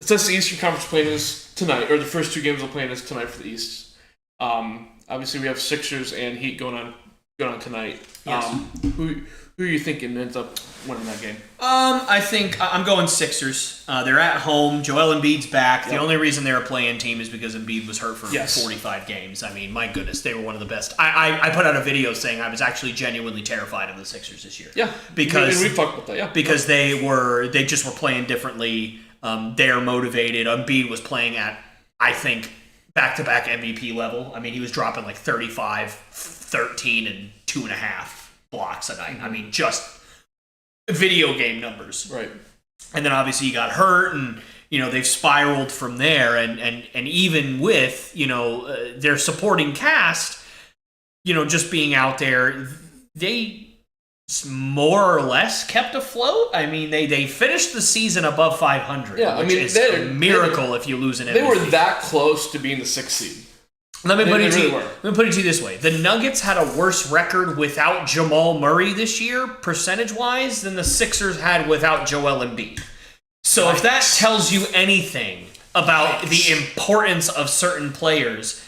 since the Eastern Conference playing is tonight, or the first 2 games we're playing is tonight for the East. Obviously, we have Sixers and Heat going on tonight. Yes. Who are you thinking ends up winning that game? I think I'm going Sixers. They're at home. Joel Embiid's back. Yep. The only reason they're a play-in team is because Embiid was hurt for 45 games. I mean, my goodness, they were one of the best. I put out a video saying I was actually genuinely terrified of the Sixers this year. Yeah, because we talked about that. Yeah, because they just were playing differently. They're motivated. Embiid was playing at, I think, back-to-back MVP level. I mean, he was dropping like 35, 13, and 2.5 blocks a night. I mean, just video game numbers. Right. And then obviously he got hurt, and they've spiraled from there. And even with their supporting cast, just being out there, they more or less kept afloat. I mean, they finished the season above 500. Yeah, I mean, it's a miracle if you lose an MVP. They were that close to being the 6th seed. Let me put it to you this way: the Nuggets had a worse record without Jamal Murray this year, percentage-wise, than the Sixers had without Joel Embiid. So if that tells you anything about the importance of certain players.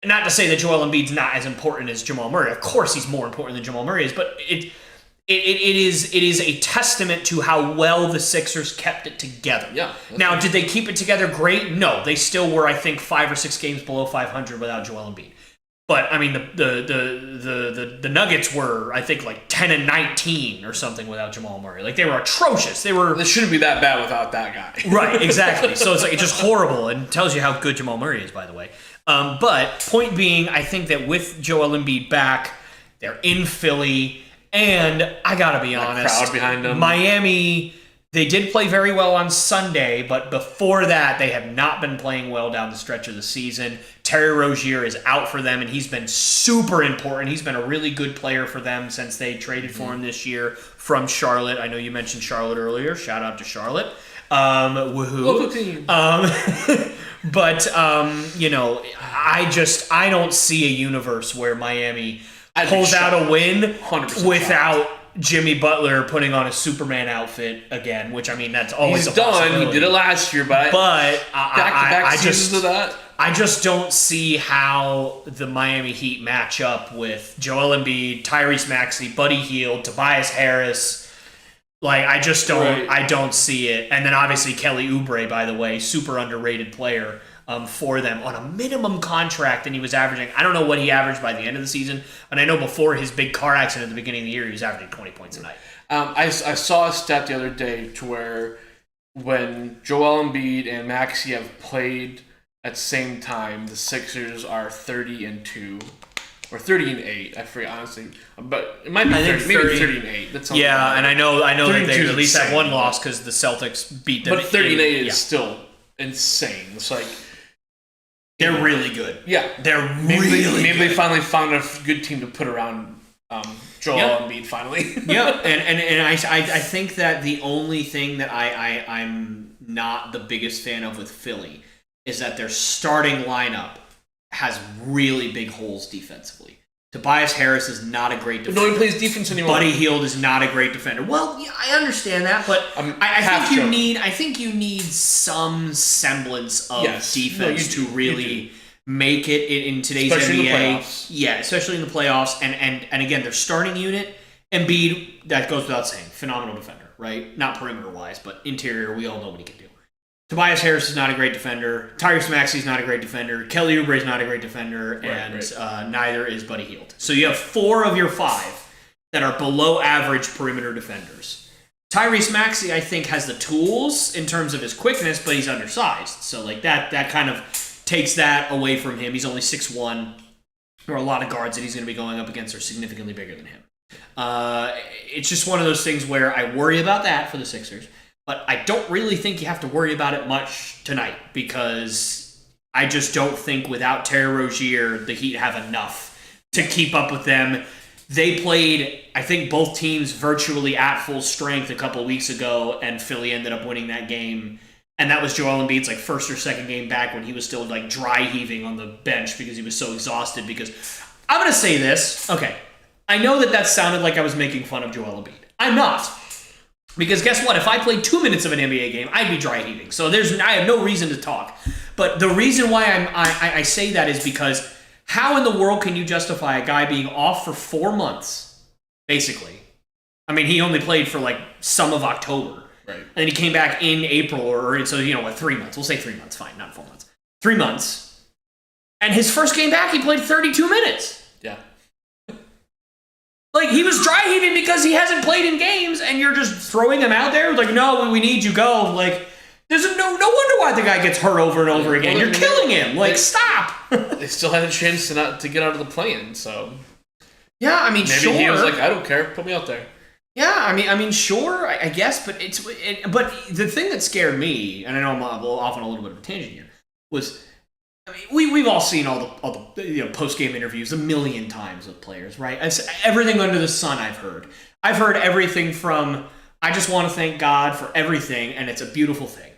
Not to say that Joel Embiid's not as important as Jamal Murray. Of course, he's more important than Jamal Murray is, but it is a testament to how well the Sixers kept it together. Yeah. Now, did they keep it together great? No, they still were, I think, 5 or 6 games below 500 without Joel Embiid. But I mean, the Nuggets were, I think, like 10-19 or something without Jamal Murray. Like they were atrocious. They shouldn't be that bad without that guy. Right, exactly. So it's just horrible, and tells you how good Jamal Murray is, by the way. But point being, I think that with Joel Embiid back, they're in Philly, and I gotta be honest, crowd behind them. Miami, they did play very well on Sunday, but before that, they have not been playing well down the stretch of the season. Terry Rozier is out for them, and he's been super important. He's been a really good player for them since they traded for him this year from Charlotte. I know you mentioned Charlotte earlier. Shout out to Charlotte. Woohoo. Local team. But I don't see a universe where Miami pulls out a win 100% without Jimmy Butler putting on a Superman outfit again, which, I mean, that's always He's a possibility. done. He did it last year, but I seasons of that. I just don't see how the Miami Heat match up with Joel Embiid, Tyrese Maxey, Buddy Hield, Tobias Harris. Like, I just don't. Right. I don't see it. And then obviously Kelly Oubre, by the way, super underrated player for them on a minimum contract, and he was averaging. I don't know what he averaged by the end of the season, and I know before his big car accident at the beginning of the year, he was averaging 20 points a night. I saw a stat the other day to where when Joel Embiid and Maxey have played at the same time, the Sixers are 30-2 or 30-8. I forget honestly, but it might be 30, maybe 30-8. That's yeah, and I know that they at least have one insane. loss because the Celtics beat them. But 30-8 is still insane. It's like they're really good. Yeah, they're maybe good. they finally found a good team to put around Joel Embiid finally. Yeah, and I think that the only thing that I'm not the biggest fan of with Philly is that their starting lineup has really big holes defensively. Tobias Harris is not a great defender. No one plays defense anymore. Buddy Hield is not a great defender. Well, yeah, I understand that, but I think you need some semblance of defense to really make it in today's especially NBA. In the playoffs. Yeah, especially in the playoffs. And again, their starting unit, Embiid, that goes without saying, phenomenal defender, right? Not perimeter wise, but interior, we all know what he can do. Tobias Harris is not a great defender. Tyrese Maxey is not a great defender. Kelly Oubre is not a great defender, neither is Buddy Hield. So you have 4 of your 5 that are below average perimeter defenders. Tyrese Maxey, I think, has the tools in terms of his quickness, but he's undersized. So like that kind of takes that away from him. He's only 6'1". There are a lot of guards that he's going to be going up against are significantly bigger than him. It's just one of those things where I worry about that for the Sixers. But I don't really think you have to worry about it much tonight because I just don't think without Terry Rozier, the Heat have enough to keep up with them. They played, I think, both teams virtually at full strength a couple of weeks ago, and Philly ended up winning that game. And that was Joel Embiid's like first or second game back when he was still like dry heaving on the bench because he was so exhausted. Because I'm going to say this. Okay, I know that sounded like I was making fun of Joel Embiid. I'm not. Because guess what? If I played 2 minutes of an NBA game, I'd be dry heaving. So I have no reason to talk. But the reason why I say that is because how in the world can you justify a guy being off for 4 months, basically? I mean, he only played for like some of October. Right. And then he came back in April, or so, 3 months. We'll say 3 months, fine, not 4 months. 3 months. And his first game back, he played 32 minutes. Yeah. Like, he was dry heaving because he hasn't played in games, and you're just throwing him out there? Like, no, we need you, go. Like, there's no wonder why the guy gets hurt over and over again. You're killing him. Like, stop. They still had a chance to get out of the play-in, so... Yeah, I mean, maybe sure. He was like, I don't care, put me out there. Yeah, I mean, sure, I guess, but but the thing that scared me, and I know I'm off on a little bit of a tangent here, was... I mean, we've all seen all the post-game interviews a million times with players, right? It's everything under the sun I've heard. I've heard everything from, I just want to thank God for everything, and it's a beautiful thing,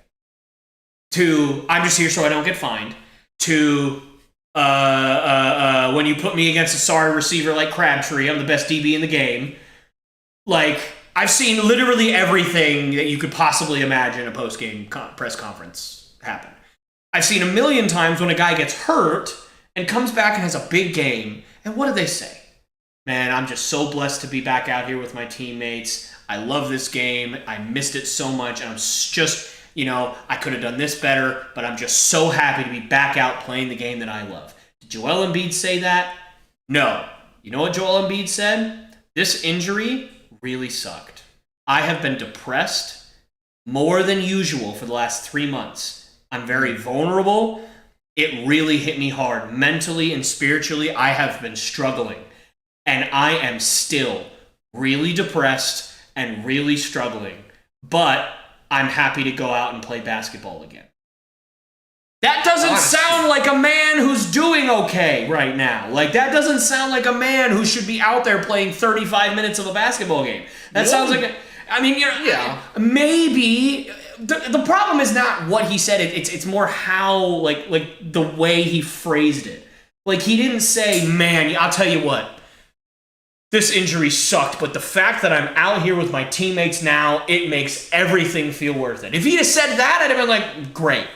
to, I'm just here so I don't get fined, to, when you put me against a sorry receiver like Crabtree, I'm the best DB in the game. Like, I've seen literally everything that you could possibly imagine a post-game press conference happen. I've seen a million times when a guy gets hurt and comes back and has a big game. And what do they say? Man, I'm just so blessed to be back out here with my teammates. I love this game. I missed it so much. And I'm just, I could have done this better, but I'm just so happy to be back out playing the game that I love. Did Joel Embiid say that? No. You know what Joel Embiid said? This injury really sucked. I have been depressed more than usual for the last 3 months. I'm very vulnerable. it really hit me hard. Mentally and spiritually, I have been struggling. And I am still really depressed and really struggling. But I'm happy to go out and play basketball again. That doesn't sound like a man who's doing okay right now. Like, that doesn't sound like a man who should be out there playing 35 minutes of a basketball game. That sounds like maybe the problem is not what he said. It's more how like the way he phrased it. Like, he didn't say, "Man, I'll tell you what. This injury sucked, but the fact that I'm out here with my teammates now, it makes everything feel worth it." If he'd have said that, I'd have been like, "Great."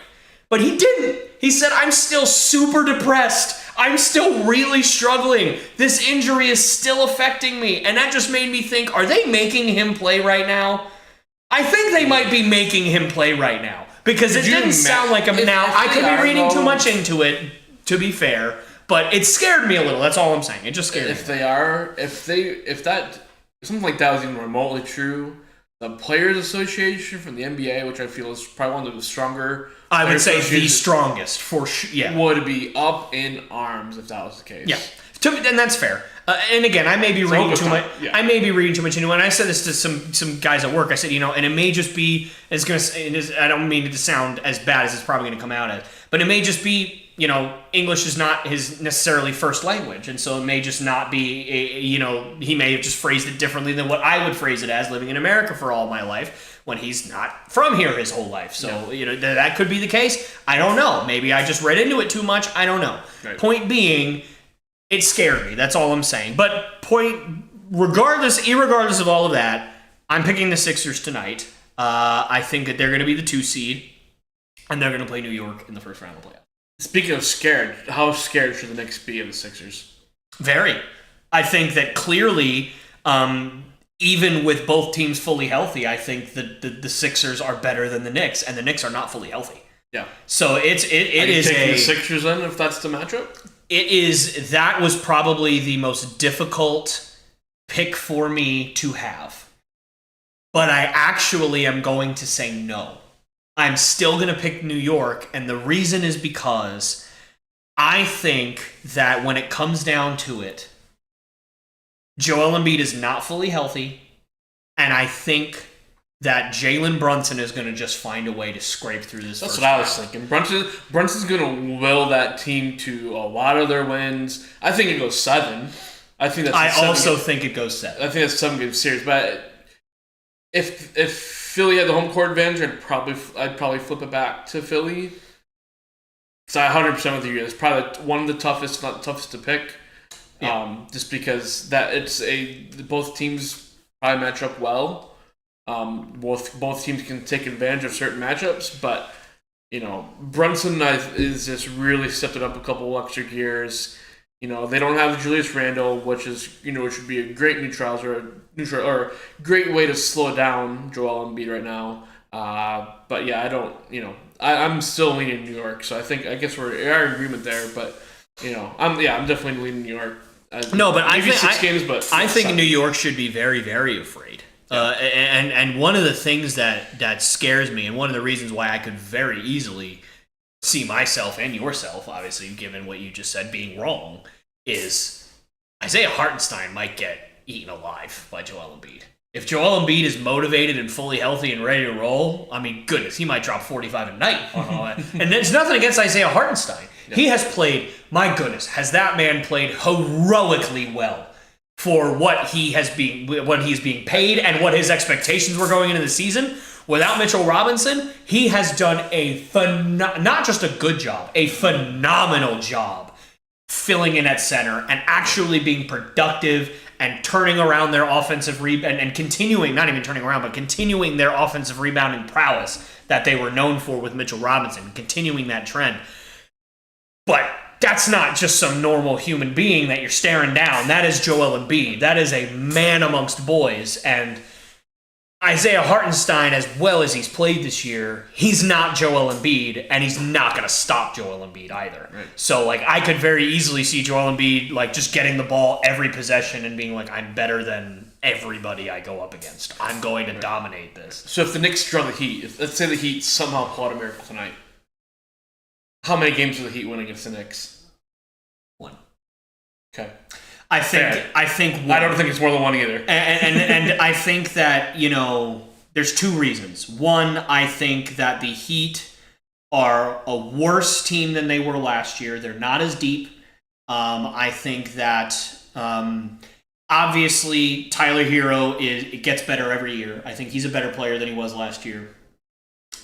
But he didn't. He said, "I'm still super depressed. I'm still really struggling. This injury is still affecting me." And that just made me think, are they making him play right now? I think they might be making him play right now. Because it didn't sound like him now. I could be reading too much into it, to be fair. But it scared me a little. That's all I'm saying. It just scared me. If something like that was even remotely true, the Players Association from the NBA, which I feel is probably one of the stronger, I would say the strongest for sure. Yeah, would be up in arms if that was the case. Yeah, and that's fair. And again, I may be reading too much. Yeah. I may be reading too much into it. And I said this to some guys at work. I said, and it may just be. I don't mean it to sound as bad as it's probably going to come out as, but it may just be. English is not his necessarily first language, and so it may just not be, he may have just phrased it differently than what I would phrase it as living in America for all my life when he's not from here his whole life. So, that could be the case. I don't know. Maybe I just read into it too much. I don't know. Right. Point being, it scared me. That's all I'm saying. But irregardless of all of that, I'm picking the Sixers tonight. I think that they're going to be the 2 seed, and they're going to play New York in the first round of the playoffs. Speaking of scared, how scared should the Knicks be of the Sixers? Very. I think that clearly, even with both teams fully healthy, I think that the Sixers are better than the Knicks, and the Knicks are not fully healthy. Yeah. So it is taking the Sixers then, if that's the matchup? That was probably the most difficult pick for me to have. But I actually am going to say no. I'm still going to pick New York, and the reason is because I think that when it comes down to it, Joel Embiid is not fully healthy, and I think that Jalen Brunson is going to just find a way to scrape through this. That's what I was thinking. Brunson's going to will that team to a lot of their wins. I think it goes 7. I think think it goes 7. I think that's 7-game series, but if Philly had the home court advantage, I'd probably flip it back to Philly. Because I 100% with you. It's probably one of the toughest, not the toughest to pick. Yeah. Just because both teams probably match up well. Both teams can take advantage of certain matchups, but Brunson is just really stepped it up a couple extra gears. They don't have Julius Randle, which would be a great neutral or great way to slow down Joel Embiid right now. But yeah, I don't. I'm still leaning New York, so I guess we are in agreement there. But I'm definitely leaning New York. No, but I think 6 games, but I think New York should be very, very afraid. Yeah. And one of the things that scares me, and one of the reasons why I could very easily see myself and yourself, obviously, given what you just said, being wrong, is Isaiah Hartenstein might get eaten alive by Joel Embiid. If Joel Embiid is motivated and fully healthy and ready to roll, I mean, goodness, he might drop 45 a night on all that. And there's nothing against Isaiah Hartenstein. Yeah. He has played, my goodness, has that man played heroically well for what he's being paid and what his expectations were going into the season. Without Mitchell Robinson, he has done not just a good job, a phenomenal job filling in at center and actually being productive and turning around their offensive rebound and continuing, not even turning around, but continuing their offensive rebounding prowess that they were known for with Mitchell Robinson, continuing that trend. But that's not just some normal human being that you're staring down. That is Joel Embiid. That is a man amongst boys. And Isaiah Hartenstein, as well as he's played this year, he's not Joel Embiid, and he's not going to stop Joel Embiid either. Right. So, I could very easily see Joel Embiid, just getting the ball every possession and being like, I'm better than everybody I go up against. I'm going to dominate this. So if the Knicks draw the Heat, let's say the Heat somehow plot a miracle tonight, How many games will the Heat win against the Knicks? 1. Okay. I think one. I don't think it's more than 1 either. And I think that, there's 2 reasons. One, I think that the Heat are a worse team than they were last year. They're not as deep. I think that obviously Tyler Hero it gets better every year. I think he's a better player than he was last year.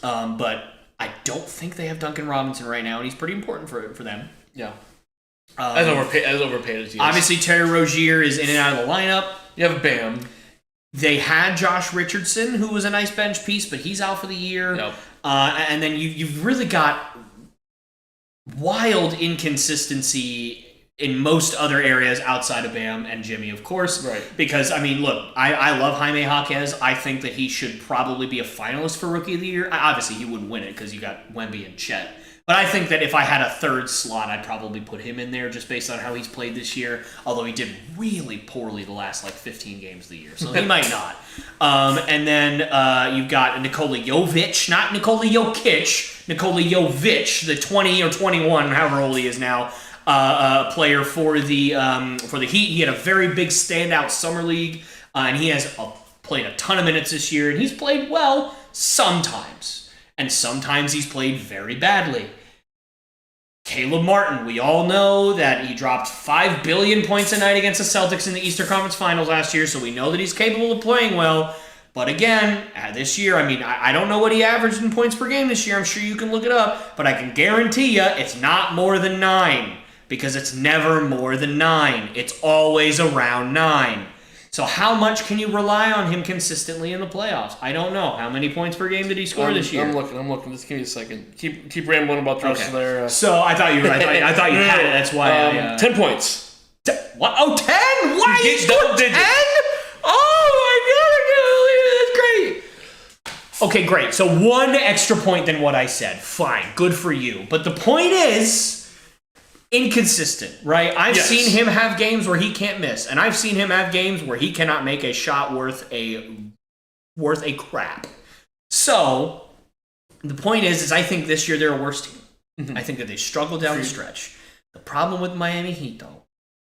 But I don't think they have Duncan Robinson right now, and he's pretty important for them. Yeah. As overpaid as he is. Obviously, Terry Rozier is in and out of the lineup. You have Bam. They had Josh Richardson, who was a nice bench piece, but he's out for the year. Yep. And then you've really got wild inconsistency in most other areas outside of Bam and Jimmy, of course. Right. Because, look, I love Jaime Jaquez. I think that he should probably be a finalist for Rookie of the Year. Obviously, he wouldn't win it because you got Wemby and Chet. But I think that if I had a third slot, I'd probably put him in there just based on how he's played this year. Although he did really poorly the last 15 games of the year, so he might not. And then you've got Nikola Jovic, not Nikola Jokic, Nikola Jovic, the 20 or 21, however old he is now, player for the Heat. He had a very big standout summer league, and he has played a ton of minutes this year, and he's played well sometimes. And sometimes he's played very badly. Caleb Martin, we all know that he dropped 5 billion points a night against the Celtics in the Eastern Conference Finals last year, so we know that he's capable of playing well. But again, this year, I don't know what he averaged in points per game this year. I'm sure you can look it up, but I can guarantee you it's not more than 9, because it's never more than 9. It's always around 9. So how much can you rely on him consistently in the playoffs? I don't know. How many points per game did he score this year? I'm looking. Just give me a second. Keep rambling about the rest of their... So I thought you were right. I thought you had it. That's why 10 points. What? Oh, 10? Why? He scored 10? Oh, my God. I can't believe it. That's great. Okay, great. So 1 extra point than what I said. Fine. Good for you. But the point is... inconsistent, right? I've seen him have games where he can't miss, and I've seen him have games where he cannot make a shot worth a crap. So the point is I think this year they're a worse team. Mm-hmm. I think that they struggle down the stretch. The problem with Miami Heat, though,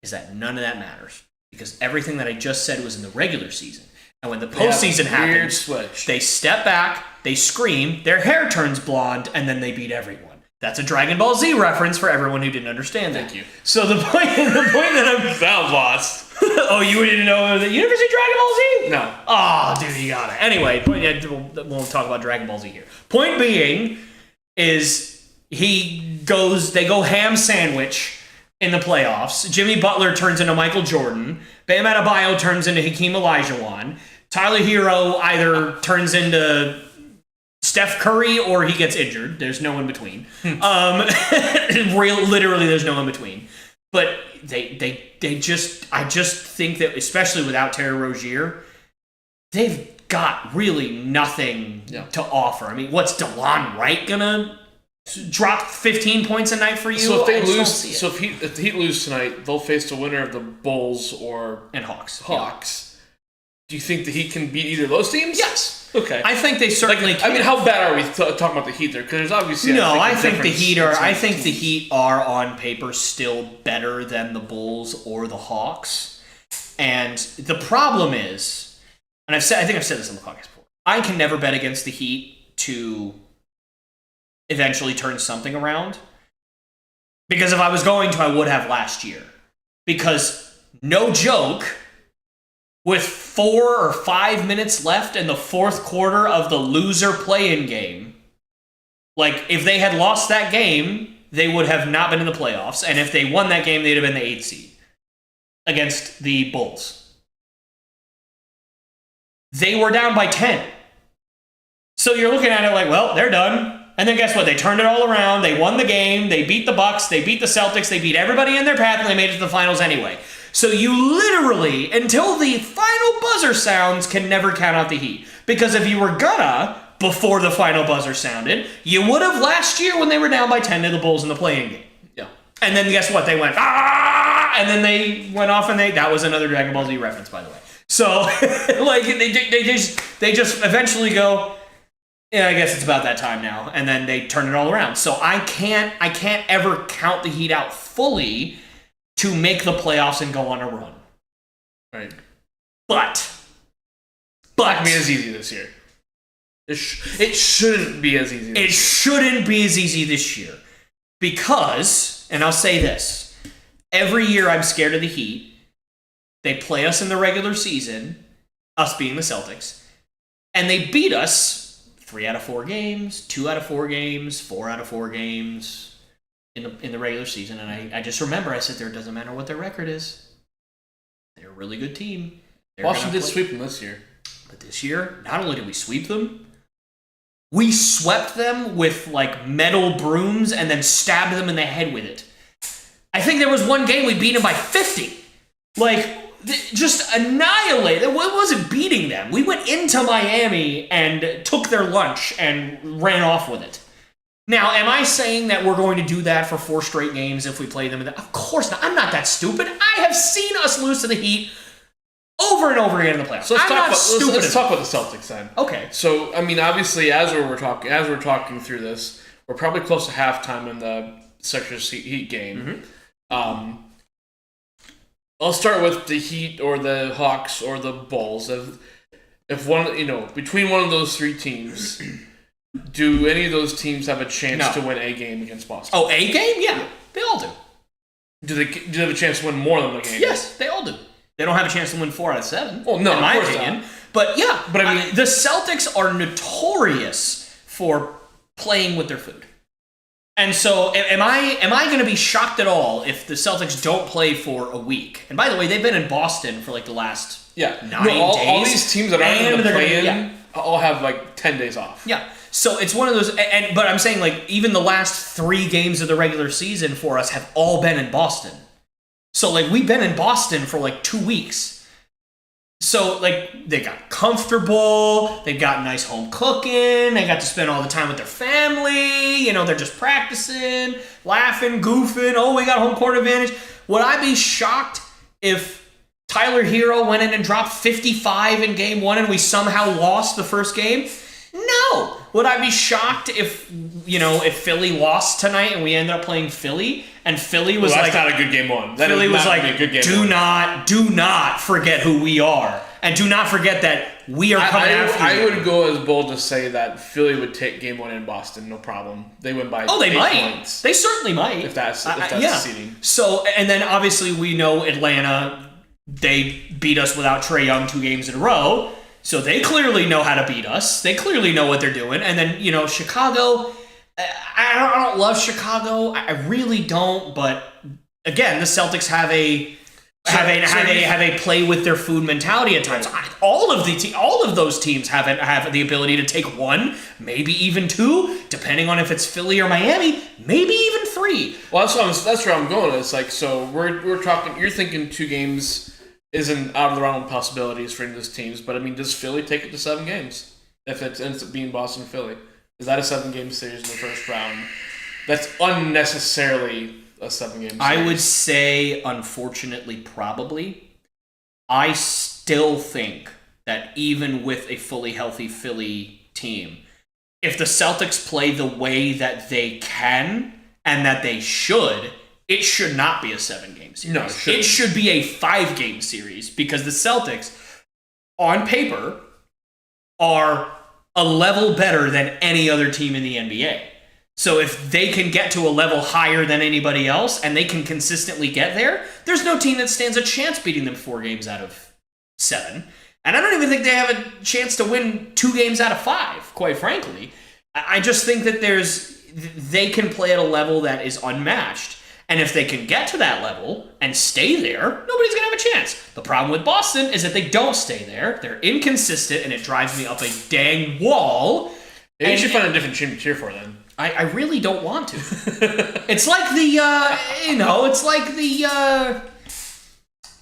is that none of that matters, because everything that I just said was in the regular season. And when the postseason happens, they step back, they scream, their hair turns blonde, and then they beat everyone. That's a Dragon Ball Z reference for everyone who didn't understand that. Thank you. So the point that I'm... That was lost. Oh, you didn't know that? You never see Dragon Ball Z? No. Oh, dude, you got it. Anyway, we'll talk about Dragon Ball Z here. Point being is they go ham sandwich in the playoffs. Jimmy Butler turns into Michael Jordan. Bam Adebayo turns into Hakeem Olajuwon. Tyler Hero either turns into... Steph Curry or he gets injured. There's no in between. Literally, there's no in between. But I just think that, especially without Terry Rozier, they've got really nothing to offer. What's DeLon Wright gonna drop 15 points a night for you? So if they lose, if the Heat lose tonight, they'll face the winner of the Bulls and Hawks. Yeah. Do you think the Heat can beat either of those teams? Yes. Okay. I think they certainly can. How bad are we talking about the Heat there? Because there's obviously I think the Heat are on paper still better than the Bulls or the Hawks. And the problem is, and I think I've said this on the podcast before, I can never bet against the Heat to eventually turn something around. Because if I was going to, I would have last year. Because no joke, with 4 or 5 minutes left in the fourth quarter of the loser play-in game, if they had lost that game, they would have not been in the playoffs. And if they won that game, they'd have been the 8th seed against the Bulls. They were down by 10. So you're looking at it well, they're done. And then guess what? They turned it all around. They won the game. They beat the Bucks. They beat the Celtics. They beat everybody in their path, and they made it to the finals anyway. So you literally, until the final buzzer sounds, can never count out the Heat. Because if you were gonna, before the final buzzer sounded, you would have last year when they were down by 10 to the Bulls in the play-in game. Yeah. And then guess what? They went, ah! And then they went off, and that was another Dragon Ball Z reference, by the way. So, they just eventually go, Yeah, I guess it's about that time now, and then they turn it all around. So I can't ever count the Heat out fully to make the playoffs and go on a run. Right. But Not gonna be as easy this year. It shouldn't be as easy. It shouldn't be as easy this year because, and I'll say this: every year I'm scared of the Heat. They play us in the regular season, us being the Celtics, and they beat us 3 out of 4 games, 2 out of 4 games, 4 out of 4 games in the regular season. And I just remember I said, there doesn't matter what their record is. They're a really good team. Boston did sweep them this year. But this year, not only did we sweep them, we swept them with like metal brooms and then stabbed them in the head with it. I think there was one game we beat them by 50. Like, just annihilated. It wasn't beating them. We went into Miami and took their lunch and ran off with it. Now, am I saying that we're going to do that for 4 straight games if we play them? Of course not. I'm not that stupid. I have seen us lose to the Heat over and over again in the playoffs. So let's talk about the Celtics then. Okay. So, I mean, obviously, as we're talking through this, we're probably close to halftime in the Sixers Heat game. Mm-hmm. I'll start with the Heat or the Hawks or the Bulls. If one, between one of those 3 teams, do any of those teams have a chance to win a game against Boston? Oh, a game? Yeah, they all do. Do they have a chance to win more than a game? Yes, they all do. They don't have a chance to win 4 out of 7. Well, no, in my opinion. not. But yeah, but I mean, the Celtics are notorious for playing with their food. And so, am I going to be shocked at all if the Celtics don't play for a week? And by the way, they've been in Boston for like the last 9 days. All these teams that aren't going to play in all have like 10 days off. Yeah. So it's one of those, but I'm saying like even the last 3 games of the regular season for us have all been in Boston. So like we've been in Boston for like 2 weeks. So like they got comfortable, they've got nice home cooking, they got to spend all the time with their family, they're just practicing, laughing, goofing, oh, we got home court advantage. Would I be shocked if Tyler Hero went in and dropped 55 in game 1 and we somehow lost the first game? No. Would I be shocked if Philly lost tonight and we ended up playing Philly and Philly was that's not a good game 1. Philly was like, do not forget who we are, and do not forget that we are coming after you. I would go as bold to say that Philly would take game 1 in Boston, no problem. They win by 8 points. They certainly might. If that's the seeding. So, and then obviously we know Atlanta, they beat us without Trae Young 2 games in a row. So they clearly know how to beat us. They clearly know what they're doing. And then, Chicago, I don't love Chicago. I really don't. But again, the Celtics have a play with their food mentality at times. All of those teams have the ability to take 1, maybe even 2, depending on if it's Philly or Miami, maybe even 3. Well, that's where I'm going. It's like, so we're talking. You're thinking 2 games isn't out of the realm of possibilities for any of those teams, but I mean, does Philly take it to 7 games if it ends up being Boston and Philly? Is that a 7-game series in the first round? That's unnecessarily a 7-game series. I would say, unfortunately, probably. I still think that even with a fully healthy Philly team, if the Celtics play the way that they can and that they should, it should not be a 7-game series. No, it should be a 5-game series because the Celtics, on paper, are a level better than any other team in the NBA. So if they can get to a level higher than anybody else and they can consistently get there, there's no team that stands a chance beating them 4 games out of 7. And I don't even think they have a chance to win 2 games out of 5, quite frankly. I just think that they can play at a level that is unmatched. And if they can get to that level and stay there, nobody's going to have a chance. The problem with Boston is that they don't stay there. They're inconsistent, and it drives me up a dang wall. Maybe you should find a different team to cheer for then. I really don't want to. It's like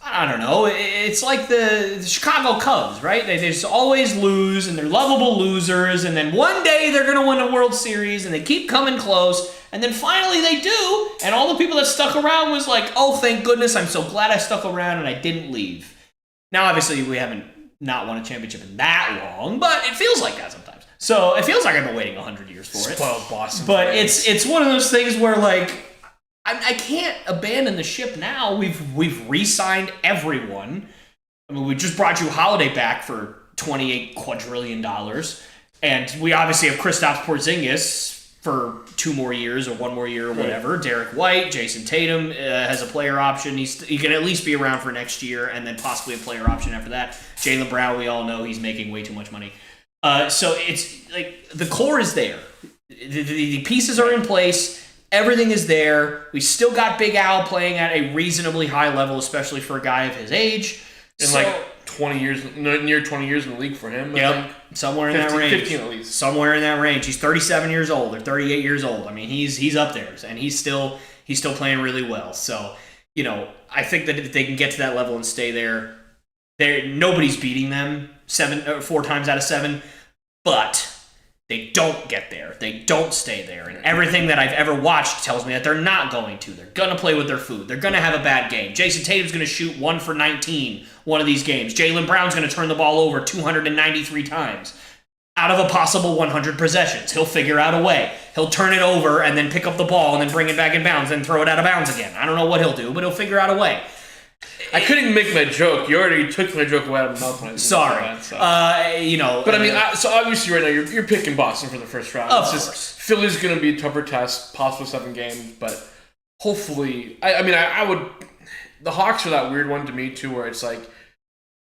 I don't know. It's like the Chicago Cubs, right? They just always lose, and they're lovable losers, and then one day they're going to win a World Series, and they keep coming close, and then finally they do, and all the people that stuck around was like, oh, thank goodness, I'm so glad I stuck around and I didn't leave. Now, obviously, we haven't not won a championship in that long, but it feels like that sometimes. So it feels like I've been waiting 100 years for it. Spoiled Boston. But fans. it's one of those things where like I can't abandon the ship now. We've re-signed everyone. I mean, we just brought you Holiday back for $28 quadrillion, and we obviously have Kristaps Porzingis for 2 more years or 1 more year or whatever. Derek White, Jason Tatum has a player option. He can at least be around for next year, and then possibly a player option after that. Jaylen Brown, we all know he's making way too much money. So it's like the core is there. The pieces are in place. Everything is there. We still got Big Al playing at a reasonably high level, especially for a guy of his age. And like 20 years, near 20 years in the league for him. Yep, somewhere in 15, that range. 15 at least. Somewhere in that range. He's 37 years old or 38 years old. I mean, he's up there, and he's still playing really well. So, I think that if they can get to that level and stay there, nobody's beating them 4 times out of 7, but they don't get there. They don't stay there. And everything that I've ever watched tells me that they're not going to. They're going to play with their food. They're going to have a bad game. Jason Tatum's going to shoot 1 for 19 one of these games. Jaylen Brown's going to turn the ball over 293 times out of a possible 100 possessions. He'll figure out a way. He'll turn it over and then pick up the ball and then bring it back in bounds and throw it out of bounds again. I don't know what he'll do, but he'll figure out a way. I couldn't make my joke. You already took my joke away out of my mouth. Sorry. So. But I mean, so obviously right now you're picking Boston for the first round. Of it's course. just Philly's going to be a tougher test, possible 7 games, but hopefully, I would. The Hawks are that weird one to me too, where it's like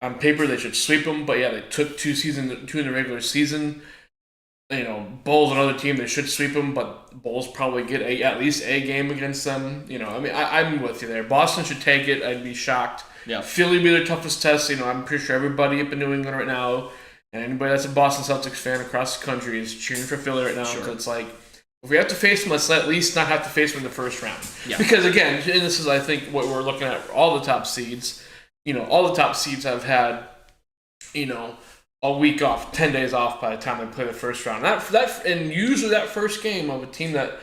on paper they should sweep them, but yeah, they took 2 in the regular season. Bulls another team they should sweep them, but Bulls probably get at least a game against them. I'm with you there. Boston should take it. I'd be shocked. Yeah. Philly be their toughest test. I'm pretty sure everybody up in New England right now, and anybody that's a Boston Celtics fan across the country is cheering for Philly right now. Because it's like, if we have to face them, let's at least not have to face them in the first round. Yeah. Because again, and this is I think what we're looking at, all the top seeds. All the top seeds have had, a week off, 10 days off by the time they play the first round. And usually that first game of a team that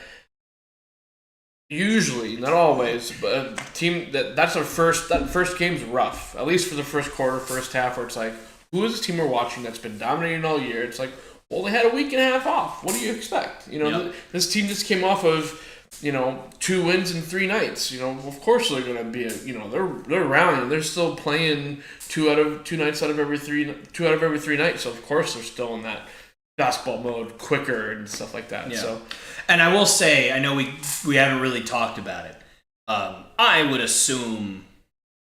usually, not always, but a team that first game's rough. At least for the first quarter, first half, where it's like, who is this team we're watching that's been dominating all year? It's like, well, they had a week and a half off. What do you expect? This team just came off of 2 wins in 3 nights. Of course they're going to be they're rallying. They're still playing 2 nights out of every 3 nights. So of course they're still in that basketball mode, quicker and stuff like that. Yeah. So, and I will say, I know we haven't really talked about it. I would assume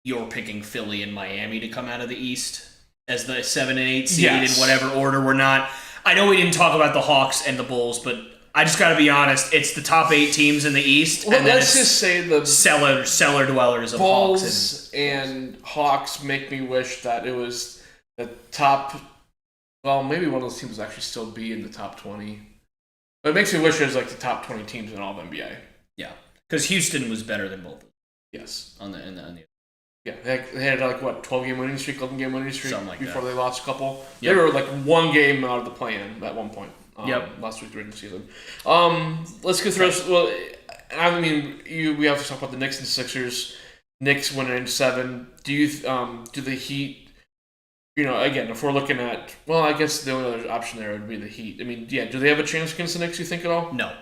you're picking Philly and Miami to come out of the East as the 7 and 8 seed in whatever order. We're not. I know we didn't talk about the Hawks and the Bulls, but I just got to be honest. It's the top 8 teams in the East, well, and then let's just say the cellar dwellers of Bulls Hawks and Hawks make me wish that it was the top. Well, maybe one of those teams would actually still be in the top 20. But it makes me wish it was like the top 20 teams in all of NBA. Yeah, because Houston was better than both. Yes. On the Yeah, they had 12-game winning streak, 11-game winning streak before they lost a couple. Yep. They were 1 game out of the play-in at one point. Last week during the season. Let's go through. Well, we have to talk about the Knicks and Sixers. Knicks winning in 7. Do the Heat? Again, if we're looking at, I guess the only other option there would be the Heat. Do they have a chance against the Knicks? You think at all? No.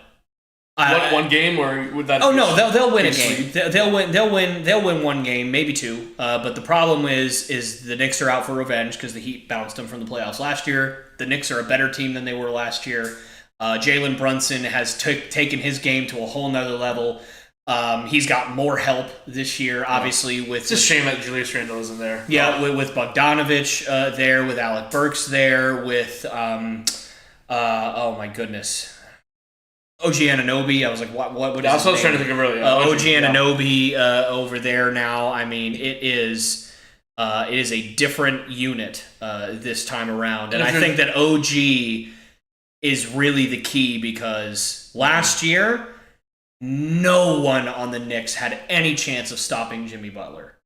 One game, or would that? Oh no, they'll win a game. They'll win 1 game, maybe 2. But the problem is the Knicks are out for revenge because the Heat bounced them from the playoffs last year. The Knicks are a better team than they were last year. Jalen Brunson has taken his game to a whole nother level. He's got more help this year, obviously. It's a shame that Julius Randle isn't there. Yeah, with Bogdanovich there, with Alec Burks there, with oh my goodness. OG Anunoby, I was like, what is That's what I was trying to think of earlier. OG Anunoby over there now. It is a different unit this time around. And I think that OG is really the key because last year, no one on the Knicks had any chance of stopping Jimmy Butler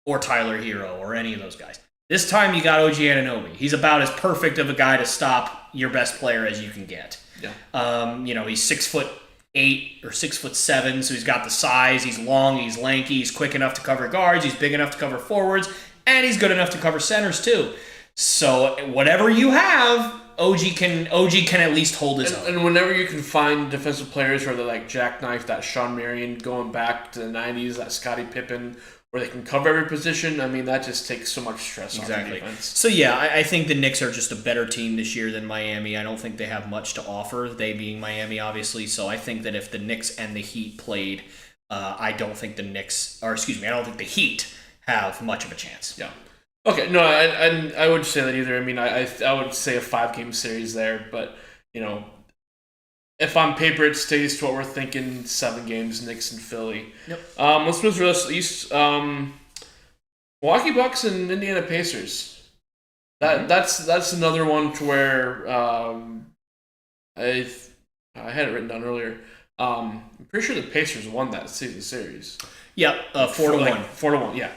or Tyler Hero or any of those guys. This time you got OG Anunoby. He's about as perfect of a guy to stop your best player as you can get. Yeah. He's 6'8" or 6'7", so he's got the size. He's long. He's lanky. He's quick enough to cover guards. He's big enough to cover forwards, and he's good enough to cover centers too. So whatever you have, OG can at least hold his own. And whenever you can find defensive players where they're like jackknife, that Sean Marion going back to the 90s, that Scottie Pippen, where they can cover every position, I mean, that just takes so much stress off the defense. So, yeah, I think the Knicks are just a better team this year than Miami. I don't think they have much to offer, they being Miami, obviously. So I think that if the Knicks and the Heat played, I don't think the Heat have much of a chance. Yeah. Okay, no, I would say that either. I mean, I would say a 5-game series there, but, you know, if on paper it stays to what we're thinking, 7 games, Knicks and Philly. Yep. Let's move to the rest of the East. Milwaukee Bucks and Indiana Pacers. That's another one to where I had it written down earlier. I'm pretty sure the Pacers won that series. Yep, 4-1. 4-1, yeah.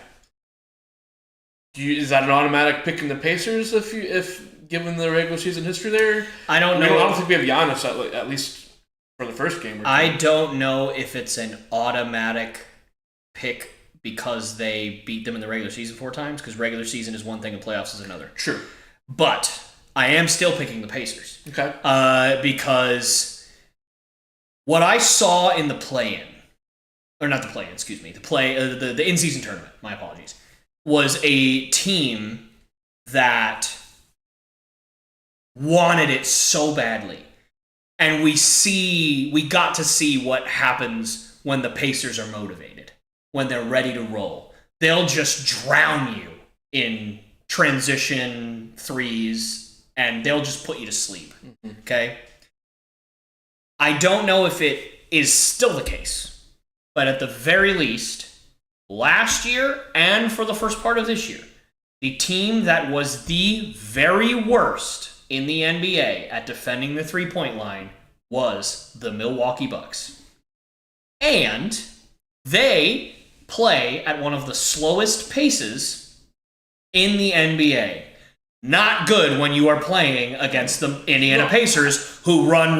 Is that an automatic pick in the Pacers if given the regular season history there? I don't know. I don't think we have Giannis at least for the first game. I don't know if it's an automatic pick because they beat them in the regular season 4 times, because regular season is one thing and playoffs is another. True. But I am still picking the Pacers. Okay. Because what I saw in the play-in, or not the play-in, excuse me, the in-season tournament, my apologies, was a team that wanted it so badly. And we got to see what happens when the Pacers are motivated, when they're ready to roll. They'll just drown you in transition threes, and they'll just put you to sleep. Mm-hmm. Okay? I don't know if it is still the case, but at the very least, last year and for the first part of this year, the team that was the very worst in the NBA at defending the three-point line was the Milwaukee Bucks. And they play at one of the slowest paces in the NBA. Not good when you are playing against the Indiana Pacers, who run.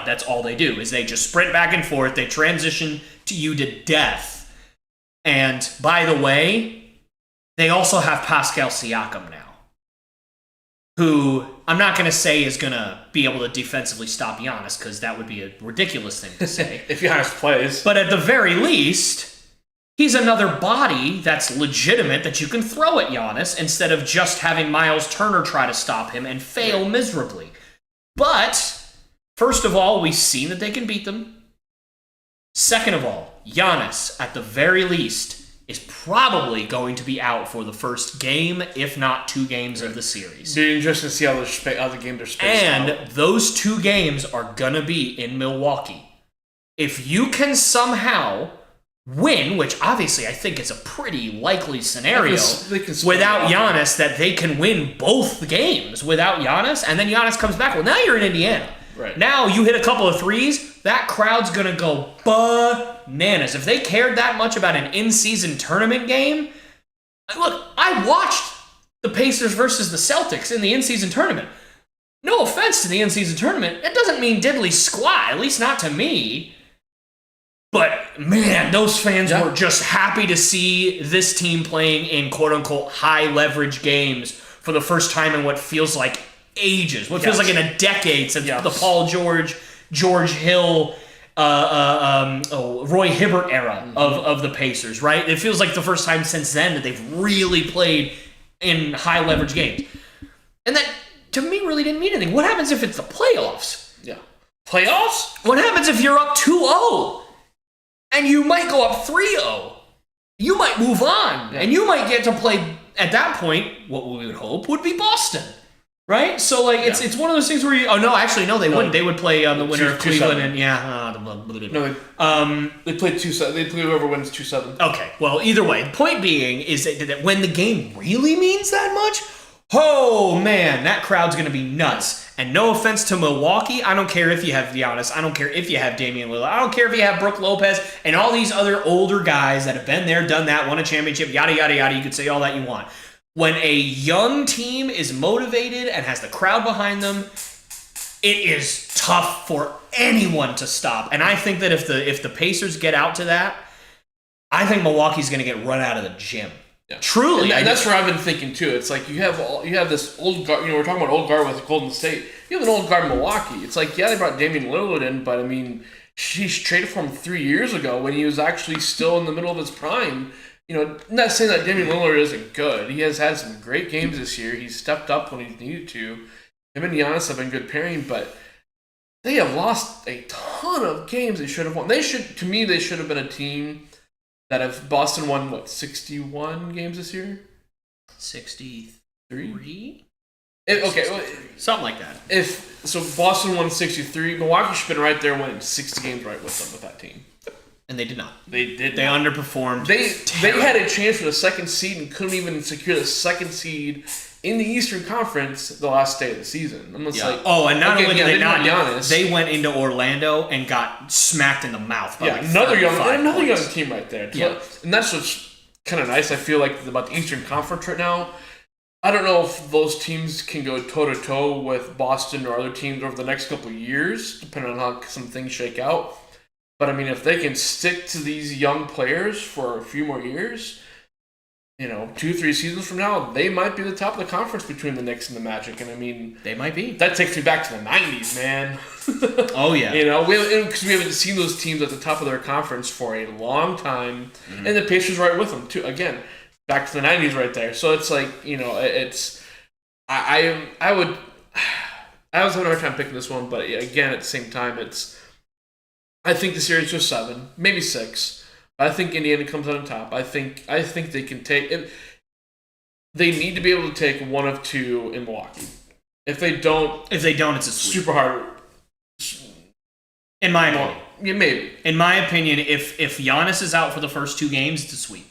That's all they do, is they just sprint back and forth. They transition to you to death. And by the way, they also have Pascal Siakam now, who I'm not going to say is going to be able to defensively stop Giannis, because that would be a ridiculous thing to say. If Giannis plays. But at the very least, he's another body that's legitimate that you can throw at Giannis instead of just having Miles Turner try to stop him and fail miserably. But, first of all, we've seen that they can beat them. Second of all, Giannis, at the very least, is probably going to be out for the first game, if not 2 games of the series. Be interesting to see how the games are spaced out. And those 2 games are going to be in Milwaukee. If you can somehow win, which obviously I think is a pretty likely scenario, without Giannis, that they can win both games without Giannis, and then Giannis comes back. Well, now you're in Indiana. Right. Now you hit a couple of threes, that crowd's going to go bananas. If they cared that much about an in-season tournament game, look, I watched the Pacers versus the Celtics in the in-season tournament. No offense to the in-season tournament, it doesn't mean diddly squat, at least not to me. But, man, those fans were just happy to see this team playing in quote-unquote high-leverage games for the first time in what feels like ages. What feels like in a decade since the Paul George, George Hill, Roy Hibbert era of the Pacers, right? It feels like the first time since then that they've really played in high-leverage games. And that, to me, really didn't mean anything. What happens if it's the playoffs? Yeah. Playoffs? What happens if you're up 2-0? And you might go up 3-0. You might move on. Yeah. And you might get to play, at that point, what we would hope would be Boston. Right? So, like, it's one of those things where you... Oh, no, actually, no, they wouldn't. They would play the winner of Cleveland and... they played 2-7. They play whoever wins 2-7. Okay. Well, either way, the point being is that when the game really means that much... Oh, man, that crowd's going to be nuts. And no offense to Milwaukee, I don't care if you have Giannis. I don't care if you have Damian Lillard. I don't care if you have Brook Lopez and all these other older guys that have been there, done that, won a championship, yada, yada, yada. You could say all that you want. When a young team is motivated and has the crowd behind them, it is tough for anyone to stop. And I think that if the Pacers get out to that, I think Milwaukee's going to get run out of the gym. Truly, and that's where I've been thinking too. It's like you have this old guard. We're talking about old guard with Golden State. You have an old guard in Milwaukee. It's like they brought Damian Lillard in, but I mean, she's traded for him 3 years ago when he was actually still in the middle of his prime. Not saying that Damian Lillard isn't good. He has had some great games this year. He's stepped up when he's needed to. Him and Giannis have been good pairing, but they have lost a ton of games they should have won. They should have been a team that have Boston won 61 games this year? 63? Something like that. So Boston won 63. Milwaukee should have been right there winning 60 games right with them with that team. And they did not. They underperformed. They had a chance for the second seed and couldn't even secure the second seed in the Eastern Conference the last day of the season. I'm just like, and not only did they not Giannis, they went into Orlando and got smacked in the mouth by another young team right there. Yeah. And that's what's kind of nice. I feel like about the Eastern Conference right now. I don't know if those teams can go toe to toe with Boston or other teams over the next couple of years, depending on how some things shake out. But I mean, if they can stick to these young players for a few more years, 2-3 seasons from now, they might be the top of the conference between the Knicks and the Magic. And I mean, they might be. That takes me back to the 90s, man. Oh, yeah. Because we haven't seen those teams at the top of their conference for a long time. Mm-hmm. And the Pacers right with them, too. Again, back to the 90s right there. So it's like, it's... I was having a hard time picking this one, but again, at the same time, I think the series was 7, maybe 6. I think Indiana comes out on top. I think they can take it. They need to be able to take one of two in Milwaukee. If they don't, it's a sweep. Super hard. In my opinion, yeah, maybe. In my opinion, if Giannis is out for the first 2 games, it's a sweep.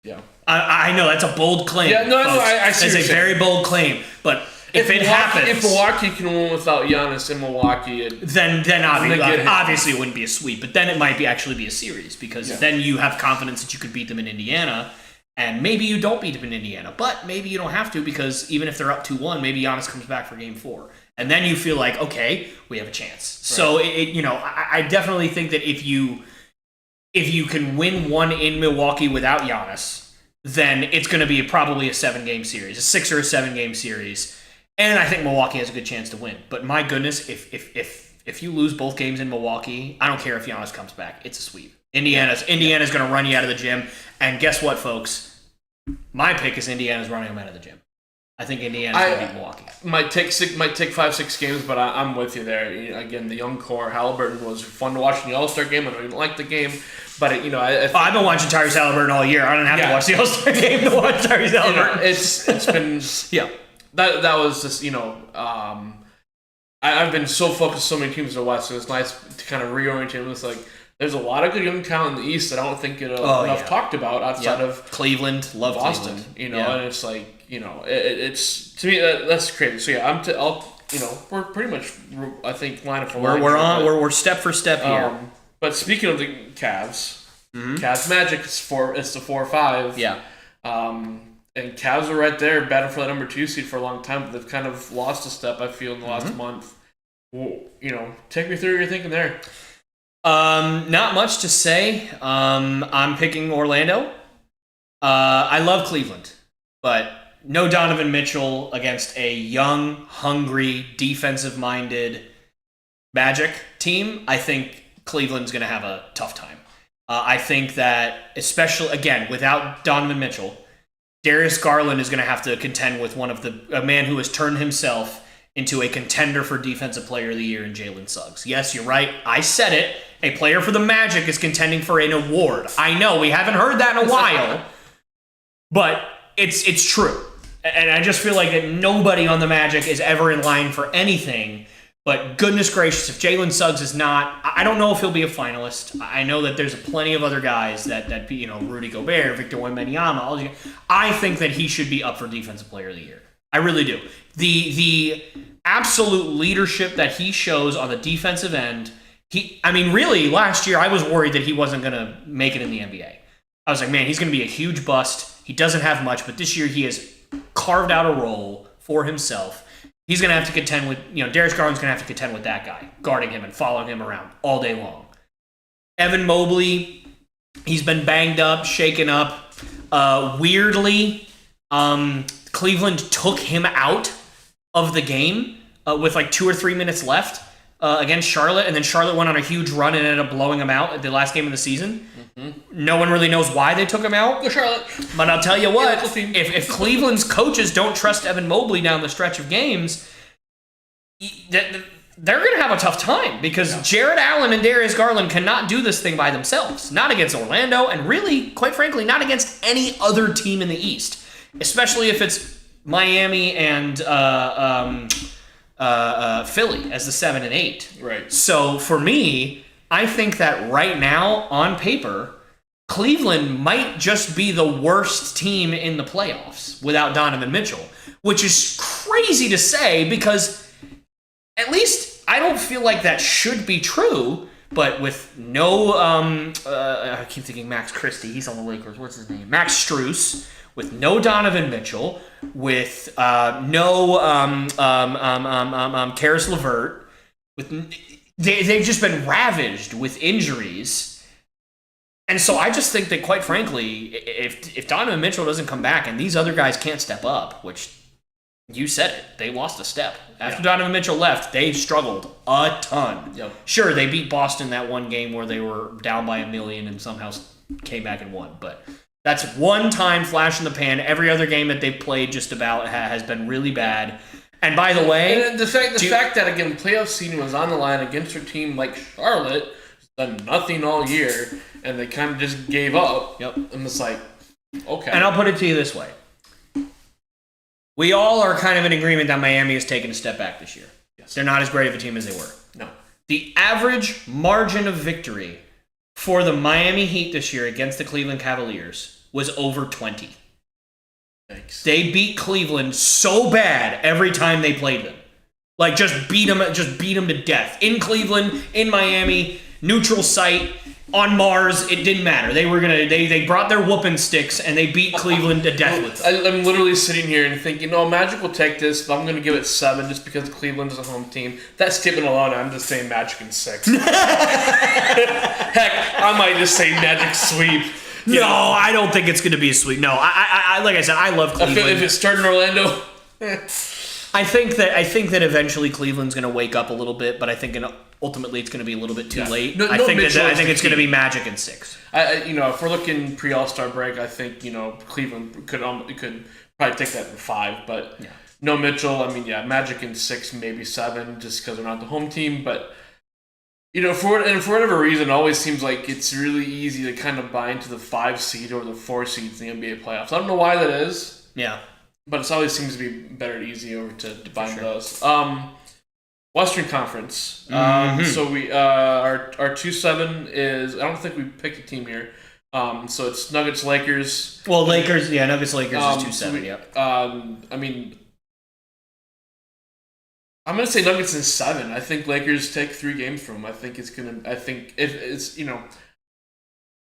Yeah, I know that's a bold claim. Yeah, no, I see. It's a very bold claim, but if it happens, if Milwaukee can win without Giannis in Milwaukee, then obviously it wouldn't be a sweep. But then it might actually be a series because then you have confidence that you could beat them in Indiana, and maybe you don't beat them in Indiana, but maybe you don't have to because even if they're up 2-1, maybe Giannis comes back for Game 4, and then you feel like okay, we have a chance. Right. So I definitely think that if you can win one in Milwaukee without Giannis, then it's going to be probably a 7-game series, a 6 or a 7-game series. And I think Milwaukee has a good chance to win. But my goodness, if you lose both games in Milwaukee, I don't care if Giannis comes back. It's a sweep. Indiana's going to run you out of the gym. And guess what, folks? My pick is Indiana's running them out of the gym. I think Indiana's going to beat Milwaukee. Might take 5-6 games, but I'm with you there. Again, the young core. Halliburton was fun to watch in the All-Star game. I know you didn't like the game, but I've been watching Tyrese Halliburton all year. I don't have to watch the All-Star game to watch Tyrese Halliburton. It's been That was just, I've been so focused on so many teams in the West, so it's nice to kind of reorient him. It's like, there's a lot of good young talent in the East that I don't think enough talked about outside of Cleveland, love Boston, Cleveland. And it's like, it's, to me, that's crazy. So yeah, we're pretty much, I think, line up for line. We're step for step here. But speaking of the Cavs, Cavs Magic it's the 4-5. Yeah. And Cavs are right there, battling for that number 2 seed for a long time, but they've kind of lost a step, I feel, in the last month. Well, take me through what you're thinking there. Not much to say. I'm picking Orlando. I love Cleveland, but no Donovan Mitchell against a young, hungry, defensive-minded Magic team. I think Cleveland's going to have a tough time. I think that, especially, again, without Donovan Mitchell, Darius Garland is going to have to contend with a man who has turned himself into a contender for Defensive Player of the Year in Jalen Suggs. Yes, you're right. I said it. A player for the Magic is contending for an award. I know, we haven't heard that in a while, but it's true. And I just feel like that nobody on the Magic is ever in line for anything. But goodness gracious, if Jalen Suggs is not, I don't know if he'll be a finalist. I know that there's plenty of other guys that Rudy Gobert, Victor Wembanyama. I think that he should be up for Defensive Player of the Year. I really do. The absolute leadership that he shows on the defensive end. Really, last year I was worried that he wasn't going to make it in the NBA. I was like, man, he's going to be a huge bust. He doesn't have much, but this year he has carved out a role for himself. He's going to have to contend with, Darius Garland's going to have to contend with that guy, guarding him and following him around all day long. Evan Mobley, he's been banged up, shaken up. Weirdly, Cleveland took him out of the game with like 2 or 3 minutes left against Charlotte, and then Charlotte went on a huge run and ended up blowing him out at the last game of the season. No one really knows why they took him out. Go Charlotte. But I'll tell you what, if Cleveland's coaches don't trust Evan Mobley down the stretch of games, they're going to have a tough time because Jared Allen and Darius Garland cannot do this thing by themselves. Not against Orlando, and really, quite frankly, not against any other team in the East, especially if it's Miami and Philly as the 7 and 8. Right. So for me, I think that right now, on paper, Cleveland might just be the worst team in the playoffs without Donovan Mitchell, which is crazy to say because at least I don't feel like that should be true. But with no, I keep thinking Max Christie. He's on the Lakers. What's his name? Max Strus. With no Donovan Mitchell. With no Karis LeVert. They've just been ravaged with injuries. And so I just think that, quite frankly, if Donovan Mitchell doesn't come back and these other guys can't step up, which you said it, they lost a step. After Donovan Mitchell left, they struggled a ton. Yep. Sure, they beat Boston that one game where they were down by 1 million and somehow came back and won. But that's one time flash in the pan. Every other game that they've played just about has been really bad. And by the way, and the fact that again playoff seeding was on the line against a team like Charlotte, who's done nothing all year, and they kind of just gave up. Yep. And it's like, okay. And I'll put it to you this way: we all are kind of in agreement that Miami has taken a step back this year. Yes. They're not as great of a team as they were. No. The average margin of victory for the Miami Heat this year against the Cleveland Cavaliers was over 20. Thanks. They beat Cleveland so bad every time they played them. Like, just beat them to death. In Cleveland, in Miami, neutral site, on Mars, it didn't matter. They brought their whooping sticks and they beat Cleveland to death with them. I'm literally sitting here and thinking, oh, Magic will take this, but I'm going to give it 7 just because Cleveland is a home team. That statement alone, I'm just saying Magic in 6. Heck, I might just say Magic sweep. No, I don't think it's going to be a sweep. No, I like I said, I love Cleveland. If it's starting Orlando, I think that eventually Cleveland's going to wake up a little bit, but I think ultimately it's going to be a little bit too late. I think it's going to be Magic in 6. If we're looking pre All-Star break, I think Cleveland could probably take that in 5, but no Mitchell. I mean, Magic in 6, maybe 7, just because they're not the home team, but. For whatever reason, it always seems like it's really easy to kind of buy into the 5 seed or the 4 seeds in the NBA playoffs. I don't know why that is. Yeah. But it always seems to be better and easier to buy into those. Western Conference. So we our 2-7 is, I don't think we picked a team here. So it's Nuggets, Lakers. Well, Lakers, Nuggets, Lakers is 2-7, yep. I mean, I'm going to say Nuggets in 7. I think Lakers take 3 games from them. I think if it's,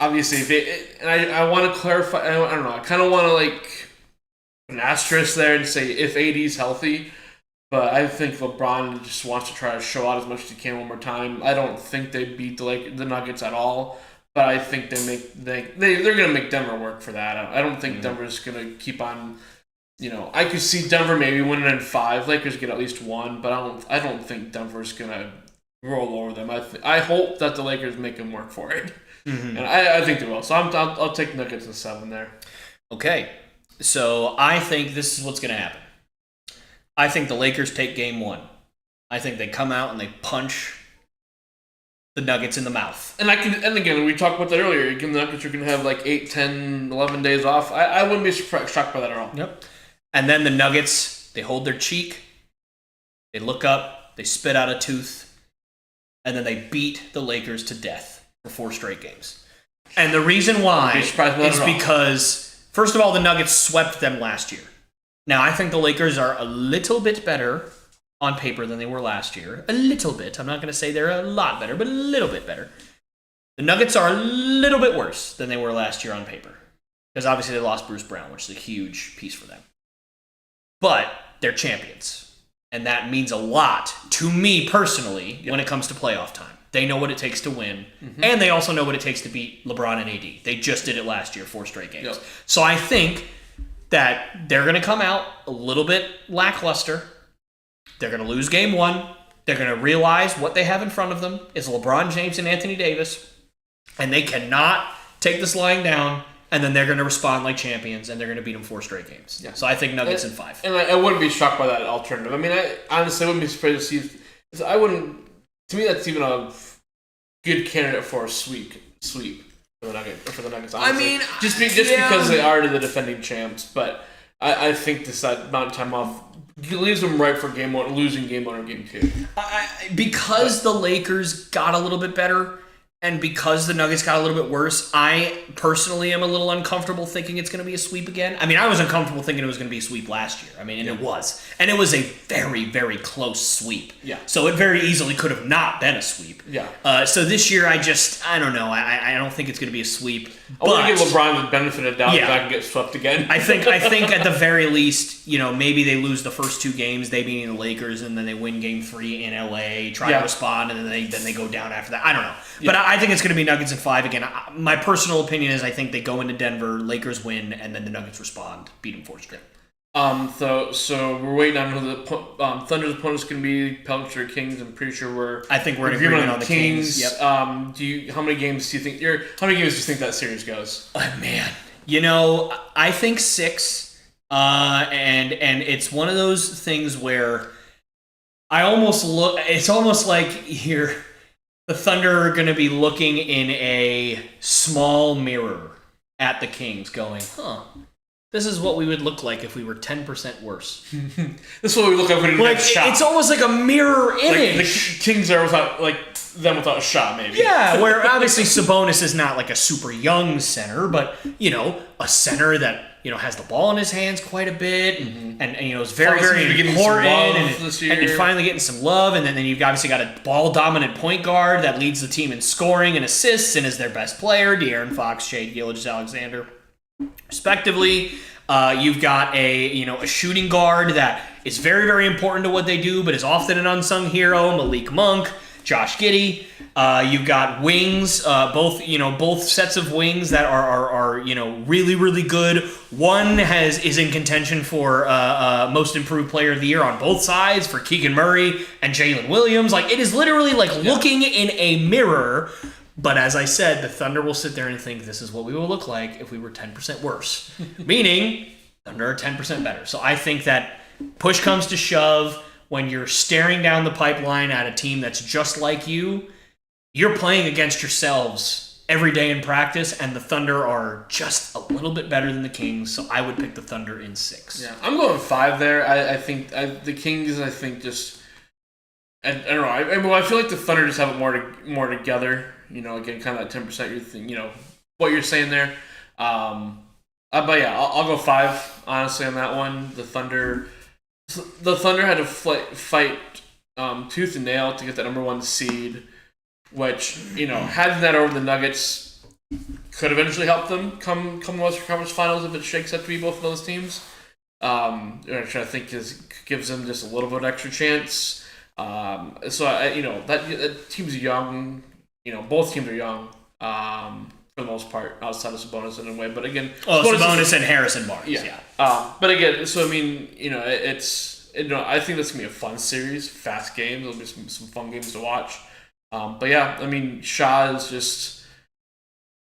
obviously, I want to clarify, I don't know, I kind of want to, an asterisk there and say if AD's healthy, but I think LeBron just wants to try to show out as much as he can one more time. I don't think they beat the Nuggets at all, but I think they're going to make Denver work for that. I don't think Denver's going to keep on. I could see Denver maybe winning in 5. Lakers get at least 1, but I don't think Denver's gonna roll over them. I hope that the Lakers make them work for it, and I think they will. So I'll take Nuggets in 7 there. Okay, so I think this is what's gonna happen. I think the Lakers take game 1. I think they come out and they punch the Nuggets in the mouth. And again, we talked about that earlier. Again, the Nuggets are gonna have 8, 10, 11 days off. I wouldn't be shocked by that at all. Yep. And then the Nuggets, they hold their cheek, they look up, they spit out a tooth, and then they beat the Lakers to death for 4 straight games. And the reason why is because, first of all, the Nuggets swept them last year. Now, I think the Lakers are a little bit better on paper than they were last year. A little bit. I'm not going to say they're a lot better, but a little bit better. The Nuggets are a little bit worse than they were last year on paper. Because obviously they lost Bruce Brown, which is a huge piece for them. But they're champions. And that means a lot to me personally when it comes to playoff time. They know what it takes to win, and they also know what it takes to beat LeBron and AD. They just did it last year, 4 straight games. Yep. So I think that they're going to come out a little bit lackluster. They're going to lose game 1. They're going to realize what they have in front of them is LeBron James and Anthony Davis, and they cannot take this lying down, and then they're going to respond like champions, and they're going to beat them 4 straight games. Yeah. So I think Nuggets in 5. And I wouldn't be shocked by that alternative. I mean, I honestly wouldn't be surprised to see. I wouldn't. To me, that's even a good candidate for a sweep for the Nuggets. Honestly. I mean, just because they are the defending champs, but I think that amount of time off leaves them right for game 1, losing game 1 or game 2. Because the Lakers got a little bit better, and because the Nuggets got a little bit worse, I personally am a little uncomfortable thinking it's going to be a sweep again. I mean, I was uncomfortable thinking it was going to be a sweep last year. I mean, and it was. And it was a very, very close sweep. Yeah. So it very easily could have not been a sweep. Yeah. So this year, I don't know. I don't think it's going to be a sweep. I want to give LeBron the benefit of the doubt that I can get swept again. I think at the very least, maybe they lose the first 2 games, they beating the Lakers, and then they win game 3 in LA, try to respond, and then they go down after that. I don't know. Yeah. But I think it's going to be Nuggets in 5 again. My personal opinion is I think they go into Denver, Lakers win, and then the Nuggets respond, beat them 4 straight. So we're waiting on who the Thunder's opponent's going to be. Pelicans or Kings. I'm pretty sure I think we're in agreement on the Kings. Yep. How many games do you think that series goes? Oh, man, I think 6. And it's one of those things where I almost look. It's almost like here. The Thunder are going to be looking in a small mirror at the Kings going, this is what we would look like if we were 10% worse. This is what we look like when we didn't have a shot. It's almost like a mirror image. Like the Kings are without a shot, maybe. Yeah, where obviously Sabonis is not like a super young center, but, a center that, has the ball in his hands quite a bit, and is very, very important, and finally getting some love, and then you've obviously got a ball-dominant point guard that leads the team in scoring and assists and is their best player, De'Aaron Fox, Shai Gilgeous-Alexander, respectively. You've got a shooting guard that is very, very important to what they do, but is often an unsung hero, Malik Monk, Josh Giddey. You've got wings, both sets of wings that are really, really good. One is in contention for most improved player of the year on both sides for Keegan Murray and Jalen Williams. Like, it is literally looking in a mirror. But as I said, the Thunder will sit there and think this is what we will look like if we were 10% worse. Meaning, Thunder are 10% better. So I think that push comes to shove, when you're staring down the pipeline at a team that's just like you, you're playing against yourselves every day in practice, and the Thunder are just a little bit better than the Kings, so I would pick the Thunder in 6. Yeah, I'm going 5 there. I think the Kings, just... I don't know. I feel like the Thunder just have it more together. Again, kind of that 10% you're thinking, what you're saying there. But yeah, I'll go 5, honestly, on that one. The Thunder had to fight tooth and nail to get that number 1 seed, which, having that over the Nuggets could eventually help them come the Western Conference Finals if it shakes out to be both of those teams. Which I think gives them just a little bit of extra chance. That team's young. Both teams are young. For the most part, outside of Sabonis in a way. But again, Sabonis and Harrison Barnes. Yeah. But again, so I mean, I think this can be a fun series, fast games. There'll be some fun games to watch. But yeah, I mean, Shaw is just.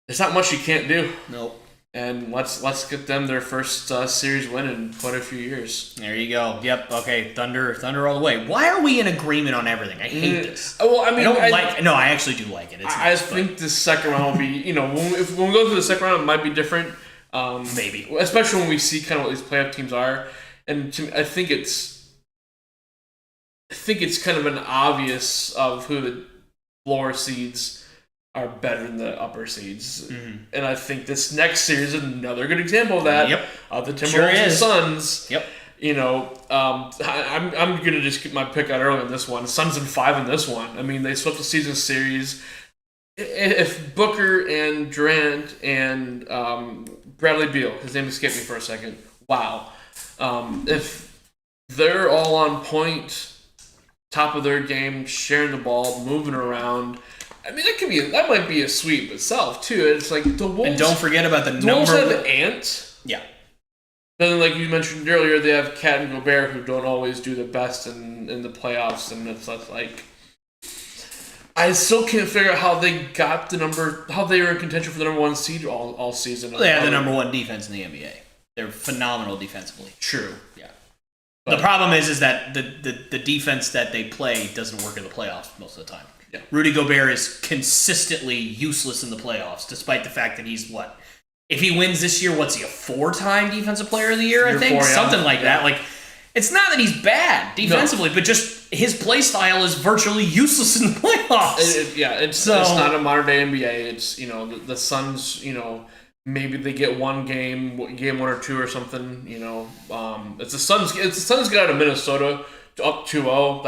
There's not much you can't do. Nope. And let's get them their first series win in quite a few years. There you go. Yep. Okay. Thunder all the way. Why are we in agreement on everything? I hate this. Well, I mean, I actually do like it. I think the second round will be. When we go through the second round, it might be different. Maybe, especially when we see kind of what these playoff teams are, and I think it's kind of an obvious of who the lower seeds are better than the upper seeds. Mm-hmm. And I think this next series is another good example of that. Yep. The Timberwolves and Suns. Yep. I'm going to just get my pick out early in this one. Suns in 5 in this one. I mean, they swept the season series. If Booker and Durant and Bradley Beal, his name escaped me for a second. Wow. If they're all on point, top of their game, sharing the ball, moving around. I mean, that might be a sweep itself too. It's like the Wolves. And don't forget about the Wolves number. have Ant. Yeah. Then, like you mentioned earlier, they have Cat and Gobert, who don't always do the best in the playoffs, and it's like I still can't figure out how they got how they were in contention for the number 1 seed all season. They have the number 1 defense in the NBA. They're phenomenal defensively. True. Yeah. But the problem is that the defense that they play doesn't work in the playoffs most of the time. Yeah. Rudy Gobert is consistently useless in the playoffs, despite the fact that he's what? If he wins this year, what's he, a 4-time Defensive Player of the Year, I think? 4, yeah. Something like that. Like, it's not that he's bad defensively, but just his play style is virtually useless in the playoffs. It's not a modern day NBA. It's, the Suns, maybe they get one game 1 or 2 or something, it's the Suns get out of Minnesota up 2-0.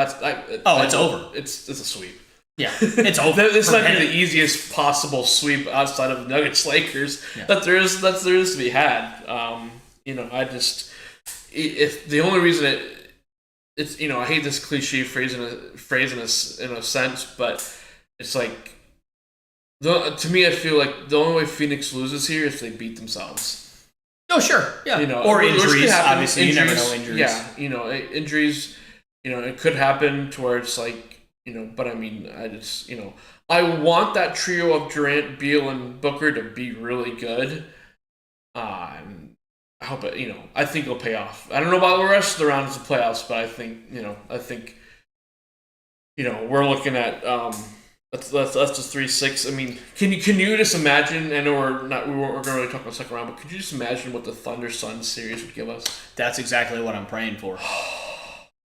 It's over. It's a sweep. Yeah, it's over. This might be the easiest possible sweep outside of Nuggets Lakers that there is to be had. If the only reason it's I hate this cliche phrase in a sense, but it's like to me I feel like the only way Phoenix loses here is if they beat themselves. Oh sure, yeah. Or injuries. Obviously, you never know injuries. Yeah, injuries. It could happen to where it's like. But I mean, I want that trio of Durant, Beal, and Booker to be really good. And I hope it, I think it'll pay off. I don't know about the rest of the rounds of playoffs, but I think, we're looking at, that's just 3-6. I mean, can you just imagine, I know we're going to really talk about the second round, but could you just imagine what the Thunder Suns series would give us? That's exactly what I'm praying for.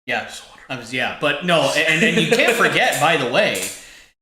Yeah. But no, and you can't forget, by the way,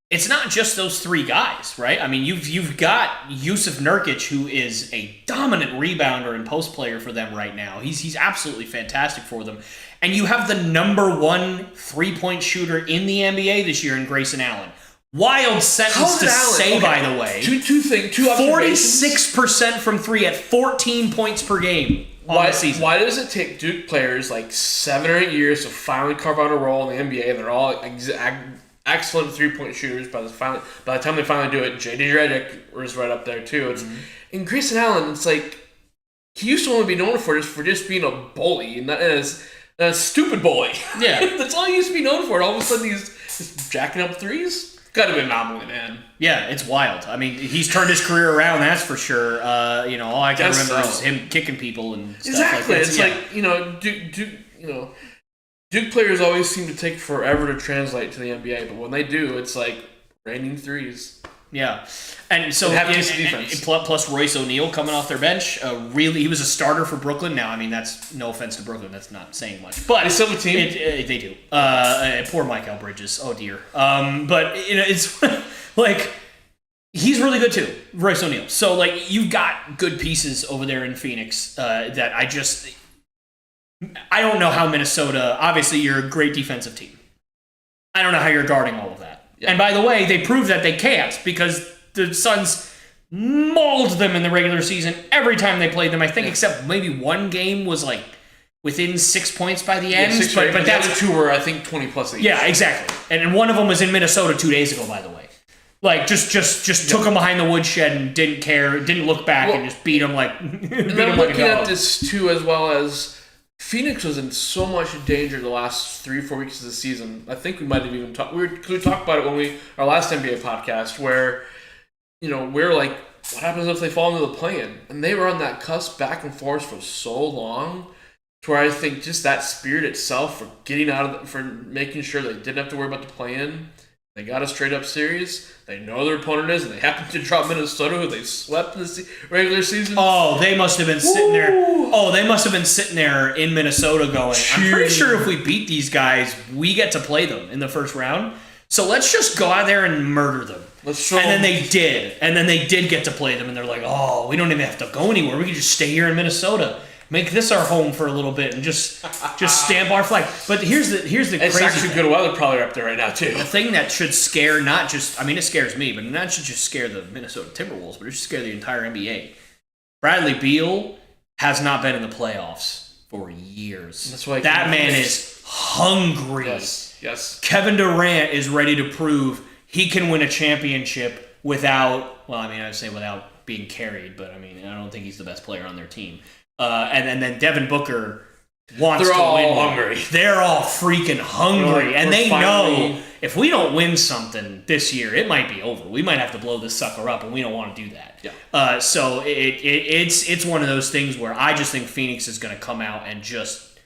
it's not just those 3 guys, right? I mean, you've got Yusuf Nurkic, who is a dominant rebounder and post player for them right now. He's absolutely fantastic for them. And you have the number 1 3-point shooter in the NBA this year in Grayson Allen. Wild sentence to say, by the way. Two 46% from 3 at 14 points per game. Why does it take Duke players like 7 or 8 years to finally carve out a role in the NBA? They're all excellent 3-point shooters by the time they finally do it. JD Redick was right up there too. In Grayson Allen, it's like he used to only be known for just being a bully and a stupid bully. Yeah, that's all he used to be known for. All of a sudden, he's just jacking up threes. Gotta be an anomaly, man. Yeah, it's wild. I mean, he's turned his career around, that's for sure. All I can remember is him kicking people and stuff exactly. like that. It's like, Duke players always seem to take forever to translate to the NBA, but when they do, it's like raining threes. Yeah, and so defense. Plus Royce O'Neal coming off their bench. He was a starter for Brooklyn. Now, I mean, that's no offense to Brooklyn. That's not saying much, but they still have a team. They do. Poor Mikal Bridges. Oh dear. But it's like he's really good too, Royce O'Neal. So like you've got good pieces over there in Phoenix that I don't know how Minnesota. Obviously, you're a great defensive team. I don't know how you're guarding all of that. Yeah. And by the way, they proved that they can't because the Suns mauled them in the regular season every time they played them. I think except maybe one game was like within 6 points by the end. But the other 2 were, I think, 20 plus each. Yeah, exactly. And one of them was in Minnesota 2 days ago, by the way. Like, just took him behind the woodshed and didn't care, didn't look back, and just beat him like beat him like a dog. Looking at this, too, as well as Phoenix was in so much danger the last 3 or 4 weeks of the season. I think we might have even talked. We talked about it when our last NBA podcast, where we're like, what happens if they fall into the play-in? And they were on that cusp back and forth for so long, to where I think just that spirit itself for getting for making sure they didn't have to worry about the play-in. They got a straight-up series. They know their opponent is, and they happen to drop Minnesota, who they swept in the regular season. Oh, they must have been sitting there. Oh, they must have been sitting there in Minnesota going, I'm pretty sure if we beat these guys, we get to play them in the first round. So let's just go out there and murder them. And then they did. And then they did get to play them, and they're like, oh, we don't even have to go anywhere. We can just stay here in Minnesota. Make this our home for a little bit and just stamp our flag. But here's the crazy thing. It's actually good weather probably up there right now, too. The thing that should scare it scares me, but not should just scare the Minnesota Timberwolves, but it should scare the entire NBA. Bradley Beal has not been in the playoffs for years. That's why that man is hungry. Yes. Kevin Durant is ready to prove he can win a championship without, well, I mean, I'd say without being carried, but I mean, I don't think he's the best player on their team. And then Devin Booker wants to win. They're all hungry. They're all freaking hungry. Like, and they finally know if we don't win something this year, it might be over. We might have to blow this sucker up, and we don't want to do that. Yeah. So it's one of those things where I just think Phoenix is going to come out and just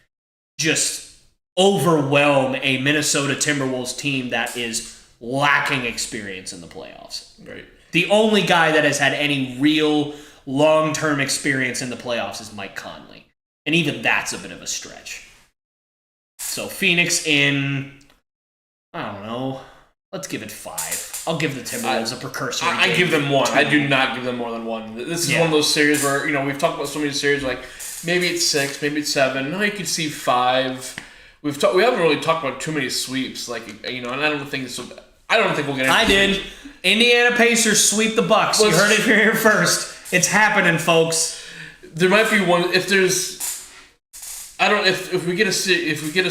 overwhelm a Minnesota Timberwolves team that is lacking experience in the playoffs. Right. The only guy that has had any real long-term experience in the playoffs is Mike Conley. And even that's a bit of a stretch. So Phoenix in, I don't know, let's give it 5. I'll give the Timberwolves a precursor. I give them 1. I do not give them more than 1. This is one of those series where, we've talked about so many series, like maybe it's 6, maybe it's 7. No, you could see 5. We haven't really talked about too many sweeps, like, and I don't think we'll get. I did. Indiana Pacers sweep the Bucks. You heard it here first. It's happening, folks. There might be one if there's. I don't if we get a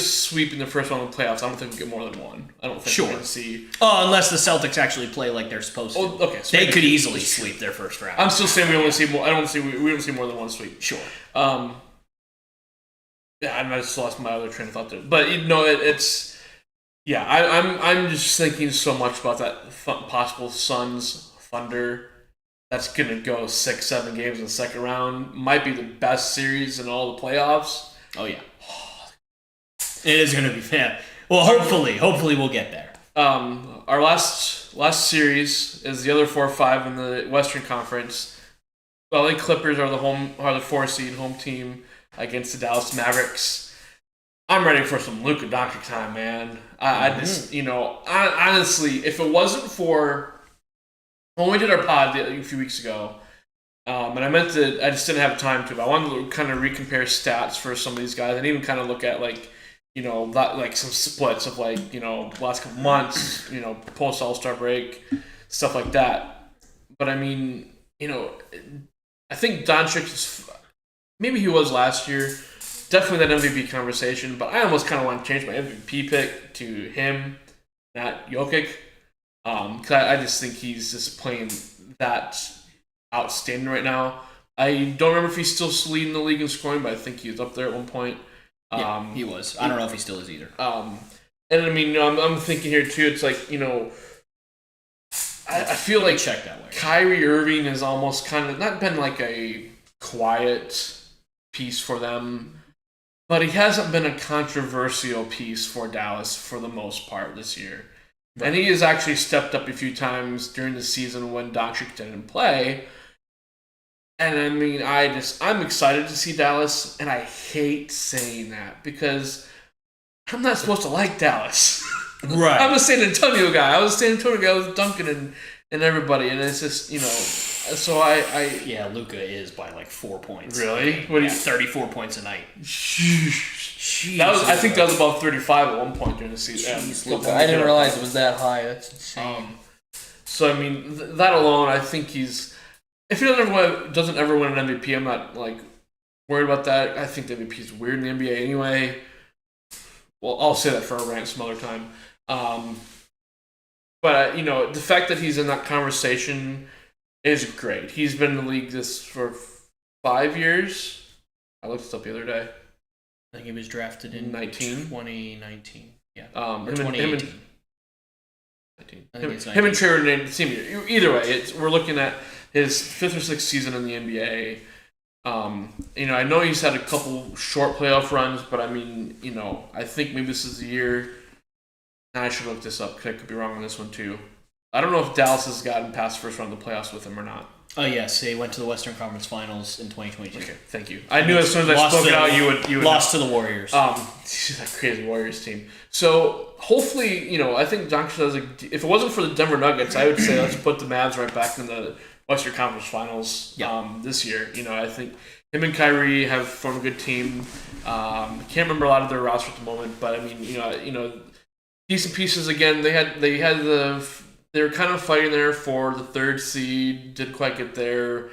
sweep in the first round of the playoffs. I don't think we get more than 1. I don't think we're going to see. Oh, unless the Celtics actually play like they're supposed to. Oh, okay. So they could easily sweep their first round. I'm still saying we only see more. We don't see more than 1 sweep. Sure. Yeah, I just lost my other train of thought there. But it's. Yeah, I'm just thinking so much about that possible Suns Thunder. That's gonna go 6-7 games in the second round. Might be the best series in all the playoffs. Oh yeah, it is gonna be fun. Well, hopefully we'll get there. Our last series is the other 4-5 in the Western Conference. LA Clippers are the 4 seed home team against the Dallas Mavericks. I'm ready for some Luka Doncic time, man. I just, honestly, if it wasn't for when we did our pod a few weeks ago, and I just didn't have time to, but I wanted to kind of recompare stats for some of these guys and even kind of look at some splits of last couple months, post All-Star break, stuff like that. But I mean, I think Doncic is, maybe he was last year. Definitely that MVP conversation, but I almost kind of want to change my MVP pick to him, not Jokic, because I just think he's just playing that outstanding right now. I don't remember if he's still leading the league in scoring, but I think he was up there at one point. Yeah, he was. I don't know if he still is either. And I mean, I'm thinking here too. It's like I feel like check that way. Kyrie Irving has almost kind of not been like a quiet piece for them. But he hasn't been a controversial piece for Dallas for the most part this year. Right. And he has actually stepped up a few times during the season when Doncic didn't play. And I mean, I'm excited to see Dallas, and I hate saying that because I'm not supposed to like Dallas. Right. I'm a San Antonio guy. I was a San Antonio guy with Duncan and everybody, and it's just, so yeah, Luka is by like 4 points. Really? What 34 points a night. Jeez. I think that was about 35 at one point during the season. Jeez, Luka. I didn't realize it was that high. That's insane. So I mean, that alone, I think he's. If he doesn't ever win an MVP, I'm not worried about that. I think the MVP is weird in the NBA anyway. Well, I'll say that for a rant some other time. But the fact that he's in that conversation is great. He's been in the league for 5 years. I looked this up the other day. I think he was drafted in 2019. Yeah. Or 2018. Him and Trey named the team. Either way, we're looking at his 5th or 6th season in the NBA. I know he's had a couple short playoff runs, but I mean, I think maybe this is the year. I should look this up because I could be wrong on this one too. I don't know if Dallas has gotten past the first round of the playoffs with him or not. Oh yes, they went to the Western Conference Finals in 2022. Okay, thank you. I knew as soon as I spoke it out, you would lost to the Warriors. That crazy Warriors team. So hopefully, I think Doncic does. If it wasn't for the Denver Nuggets, I would say let's put the Mavs right back in the Western Conference Finals. This year. I think him and Kyrie have formed a good team. Can't remember a lot of their roster at the moment, but I mean, decent pieces again. They were kind of fighting there for the 3rd seed. Didn't quite get there.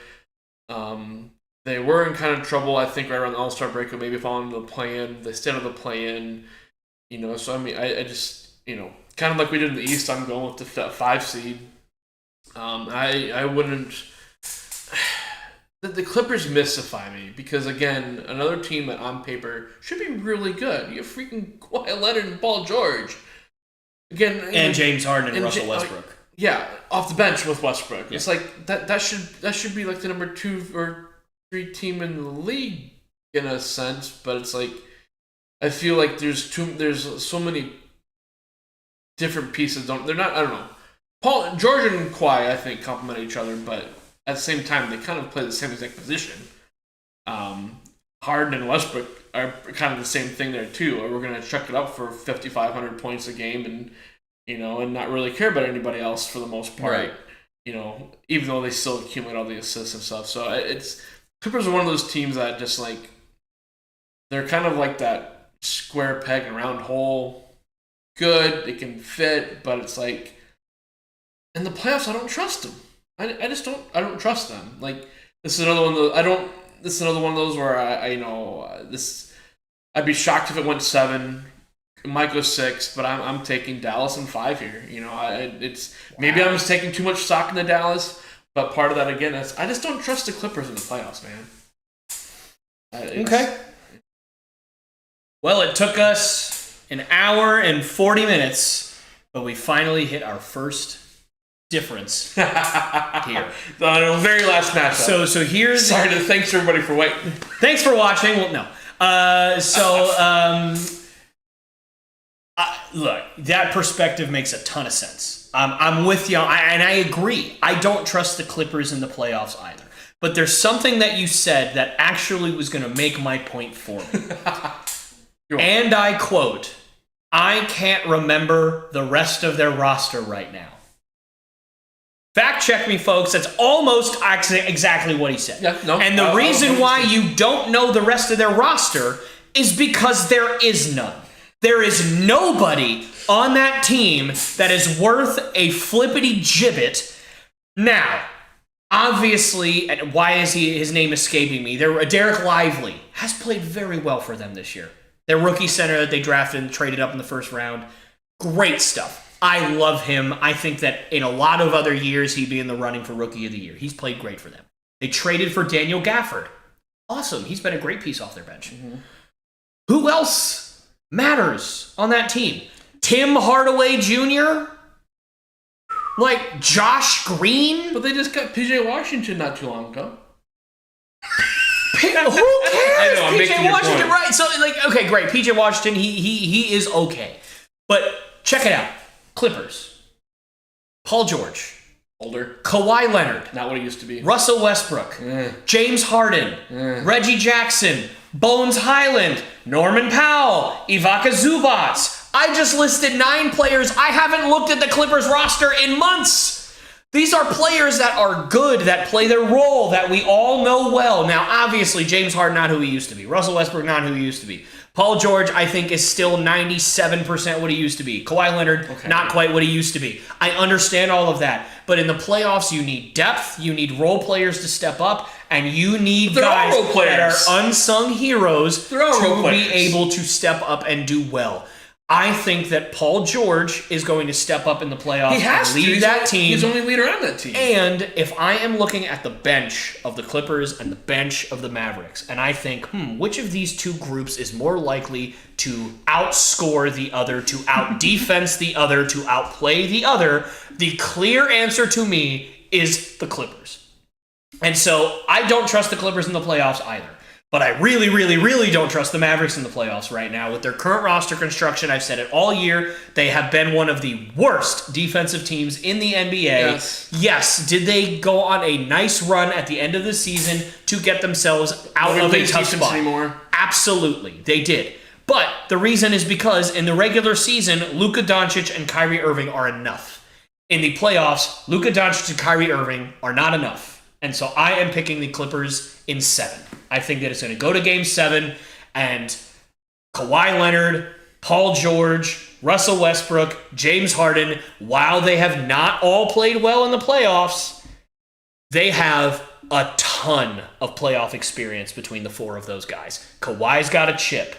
They They were in kind of trouble, I think, right around the All-Star break, or maybe falling into the play-in. They stayed out of the play-in, So, I mean, I just, kind of like we did in the East, I'm going with the 5 seed. I wouldn't... The Clippers mystify me because, again, another team that on paper should be really good. You have freaking Kawhi Leonard and Paul George. Again, and James Harden and Russell Westbrook. Yeah, off the bench with Westbrook. Yeah. It's like that should be like the number 2 or 3 team in the league in a sense, but it's like I feel like there's so many different pieces. They're not. I don't know. George and Kawhi, I think, complement each other, but at the same time, they kind of play the same exact position. Harden and Westbrook are kind of the same thing there too. Or we're gonna chuck it up for 5,500 points a game and and not really care about anybody else for the most part. Right. Even though they still accumulate all the assists and stuff. So Clippers are one of those teams that just like they're kind of like that square peg and round hole. Good, it can fit, but it's like in the playoffs, I don't trust them. I just don't. I don't trust them. Like this is another one of those. This is another one of those where I'd be shocked if it went 7. It might go 6, but I'm taking Dallas in 5 here. Maybe I'm just taking too much stock into Dallas, but part of that again is I just don't trust the Clippers in the playoffs, man. Okay. Well, it took us an hour and 40 minutes, but we finally hit our first difference here. The very last matchup. So here's... Thanks everybody for waiting. Thanks for watching. Well, no. Look, that perspective makes a ton of sense. I'm with you, and I agree. I don't trust the Clippers in the playoffs either. But there's something that you said that actually was going to make my point for me. And I quote, I can't remember the rest of their roster right now. Fact check me, folks. That's almost exactly what he said. Yeah, no, and the reason why you don't know the rest of their roster is because there is none. There is nobody on that team that is worth a flippity gibbet. Now, obviously, and why is his name escaping me? Derek Lively has played very well for them this year. Their rookie center that they drafted and traded up in the first round. Great stuff. I love him. I think that in a lot of other years, he'd be in the running for Rookie of the Year. He's played great for them. They traded for Daniel Gafford. Awesome. He's been a great piece off their bench. Mm-hmm. Who else matters on that team? Tim Hardaway Jr.? Like Josh Green? But they just got PJ Washington not too long ago. Who cares? I know, I'm PJ Washington, right? So, okay, great. PJ Washington, he is okay. But check it out. Clippers. Paul George. Older. Kawhi Leonard. Not what he used to be. Russell Westbrook. James Harden. Reggie Jackson. Bones Highland. Norman Powell. Ivica Zubac. I just listed 9 players. I haven't looked at the Clippers roster in months. These are players that are good, that play their role, that we all know well. Now, obviously, James Harden not who he used to be. Russell Westbrook not who he used to be. Paul George, I think, is still 97% what he used to be. Kawhi Leonard, not quite what he used to be. I understand all of that. But in the playoffs, you need depth, you need role players to step up, and you need guys that are unsung heroes to be able to step up and do well. I think that Paul George is going to step up in the playoffs and lead that team. He's the only leader on that team. And if I am looking at the bench of the Clippers and the bench of the Mavericks, and I think, which of these two groups is more likely to outscore the other, to out-defense the other, to outplay the other, the clear answer to me is the Clippers. And so I don't trust the Clippers in the playoffs either. But I really, really, really don't trust the Mavericks in the playoffs right now. With their current roster construction, I've said it all year, they have been one of the worst defensive teams in the NBA. Yes, did they go on a nice run at the end of the season to get themselves out of a tough spot? Anymore? Absolutely, they did. But the reason is because in the regular season, Luka Doncic and Kyrie Irving are enough. In the playoffs, Luka Doncic and Kyrie Irving are not enough. And so I am picking the Clippers in 7. I think that it's going to go to Game 7, and Kawhi Leonard, Paul George, Russell Westbrook, James Harden, while they have not all played well in the playoffs, they have a ton ton of playoff experience between the four of those guys. Kawhi's got a chip.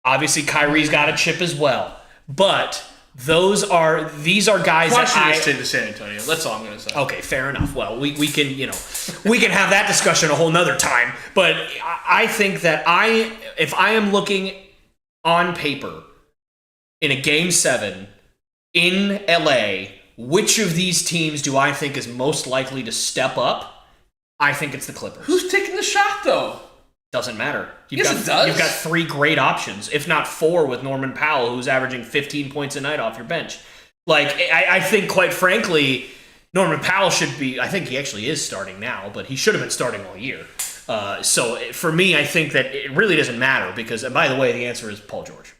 Obviously, Kyrie's got a chip as well. But these are guys Why that should I stay to San Antonio? That's all I'm going to say. Okay, fair enough. Well, we can have that discussion a whole nother time. But I think that if I am looking on paper in a Game 7 in LA, which of these teams do I think is most likely to step up? I think it's the Clippers. Who's taking the shot, though? Doesn't matter. It does. You've got 3 great options, if not 4 with Norman Powell, who's averaging 15 points a night off your bench. Like, I think, quite frankly, Norman Powell should be, I think he actually is starting now, but he should have been starting all year. So for me, I think that it really doesn't matter because, and by the way, the answer is Paul George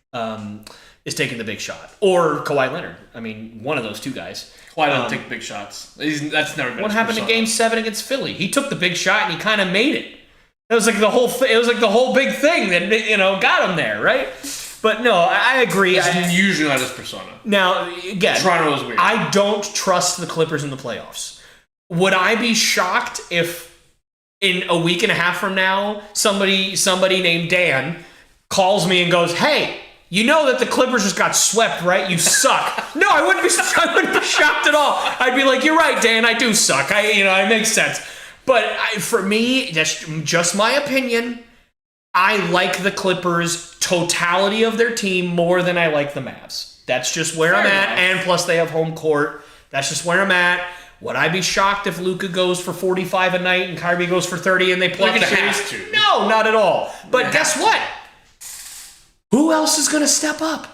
is taking the big shot. Or Kawhi Leonard. I mean, one of those two guys. Kawhi doesn't take big shots. That's never been What his happened in persona. Game 7 against Philly? He took the big shot and he kind of made it. It was like the whole big thing that got him there, right? But no, I agree. It's usually not his persona. Now, again, Toronto is weird. I don't trust the Clippers in the playoffs. Would I be shocked if in a week and a half from now somebody named Dan calls me and goes, "Hey, you know that the Clippers just got swept, right? You suck." No, I wouldn't be shocked at all. I'd be like, "You're right, Dan. I do suck. It makes sense." But for me, that's just my opinion. I like the Clippers' totality of their team more than I like the Mavs. That's just where I'm at. And plus, they have home court. That's just where I'm at. Would I be shocked if Luka goes for 45 a night and Kyrie goes for 30 and they play the series? No, not at all. But guess what? Who else is going to step up?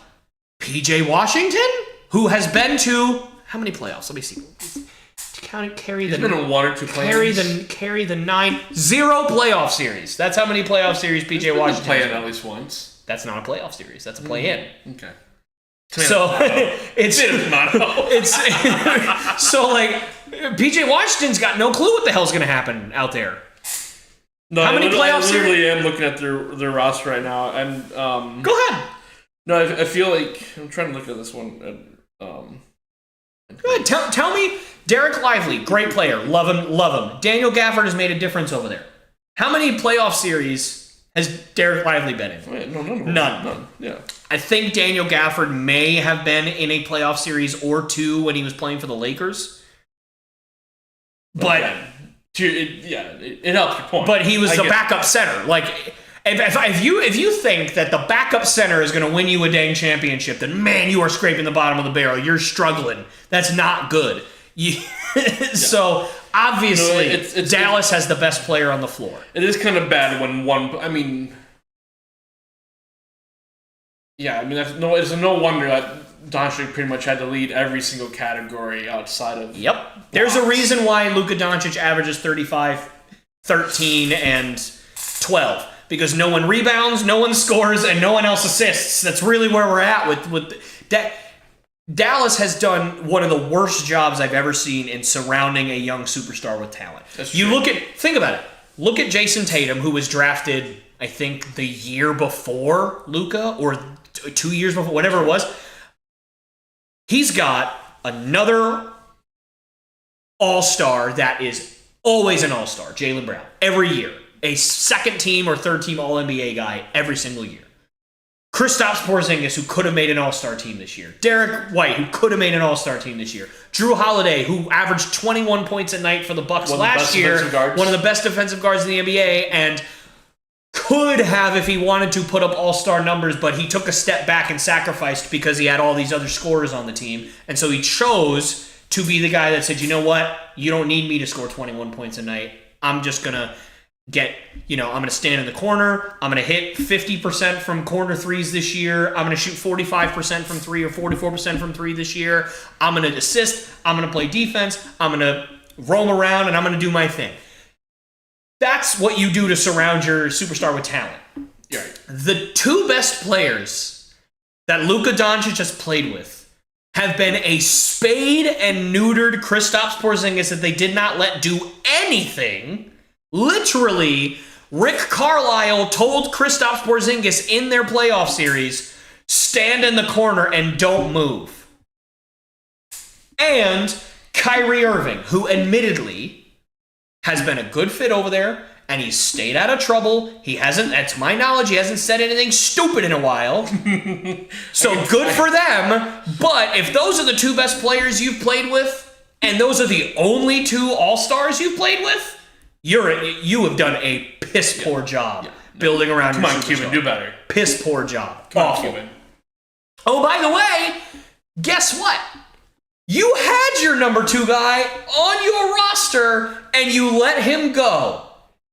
PJ Washington, who has been to how many playoffs? Let me see. He's been in 1 or 2 playoffs. Carry the 9 0 playoff series. That's how many playoff series PJ Washington played at least once. That's not a playoff series. That's a play-in. Okay. So it's so like PJ Washington's got no clue what the hell's going to happen out there. No, how many playoff series? I literally am looking at their roster right now, and go ahead. No, I feel like I'm trying to look at this one. Go ahead. Tell me. Derek Lively, great player. Love him. Daniel Gafford has made a difference over there. How many playoff series has Derek Lively been in? Wait, none. None. Yeah. I think Daniel Gafford may have been in a playoff series or 2 when he was playing for the Lakers. But it helps your point. But he was the backup center. Like if you think that the backup center is going to win you a dang championship, then man, you are scraping the bottom of the barrel. You're struggling. That's not good. So obviously, Dallas has the best player on the floor. It is kind of bad when one. I mean, it's no wonder that Doncic pretty much had to lead every single category outside of. Yep. There's a reason why Luka Doncic averages 35, 13, and 12. Because no one rebounds, no one scores, and no one else assists. That's really where we're at with that. Dallas has done one of the worst jobs I've ever seen in surrounding a young superstar with talent. Think about it. Look at Jason Tatum, who was drafted, I think, the year before Luka, or 2 years before, whatever it was. He's got another all-star that is always an all-star, Jaylen Brown, every year. A second team or third team All-NBA guy every single year. Kristaps Porzingis, who could have made an all-star team this year. Derek White, who could have made an all-star team this year. Drew Holiday, who averaged 21 points a night for the Bucks last year. One of the best defensive guards in the NBA, and could have, if he wanted to, put up all-star numbers, but he took a step back and sacrificed because he had all these other scorers on the team. And so he chose to be the guy that said, you know what? You don't need me to score 21 points a night. I'm just going to I'm going to stand in the corner. I'm going to hit 50% from corner threes this year. I'm going to shoot 45% from 3 or 44% from 3 this year. I'm going to assist. I'm going to play defense. I'm going to roam around, and I'm going to do my thing. That's what you do to surround your superstar with talent. Right. The 2 best players that Luka Doncic has played with have been a spayed and neutered Kristaps Porzingis that they did not let do anything. Literally, Rick Carlisle told Kristaps Porzingis in their playoff series, stand in the corner and don't move. And Kyrie Irving, who admittedly has been a good fit over there, and he's stayed out of trouble. He hasn't, that's my knowledge, he hasn't said anything stupid in a while. So good for them. But if those are the two best players you've played with, and those are the only two All-Stars you've played with, you have done a piss poor job building around Come your on, superstar. Cuban, do better. Piss poor job. Come on, Awful. Cuban. Oh, by the way, guess what? You had your number 2 guy on your roster, and you let him go.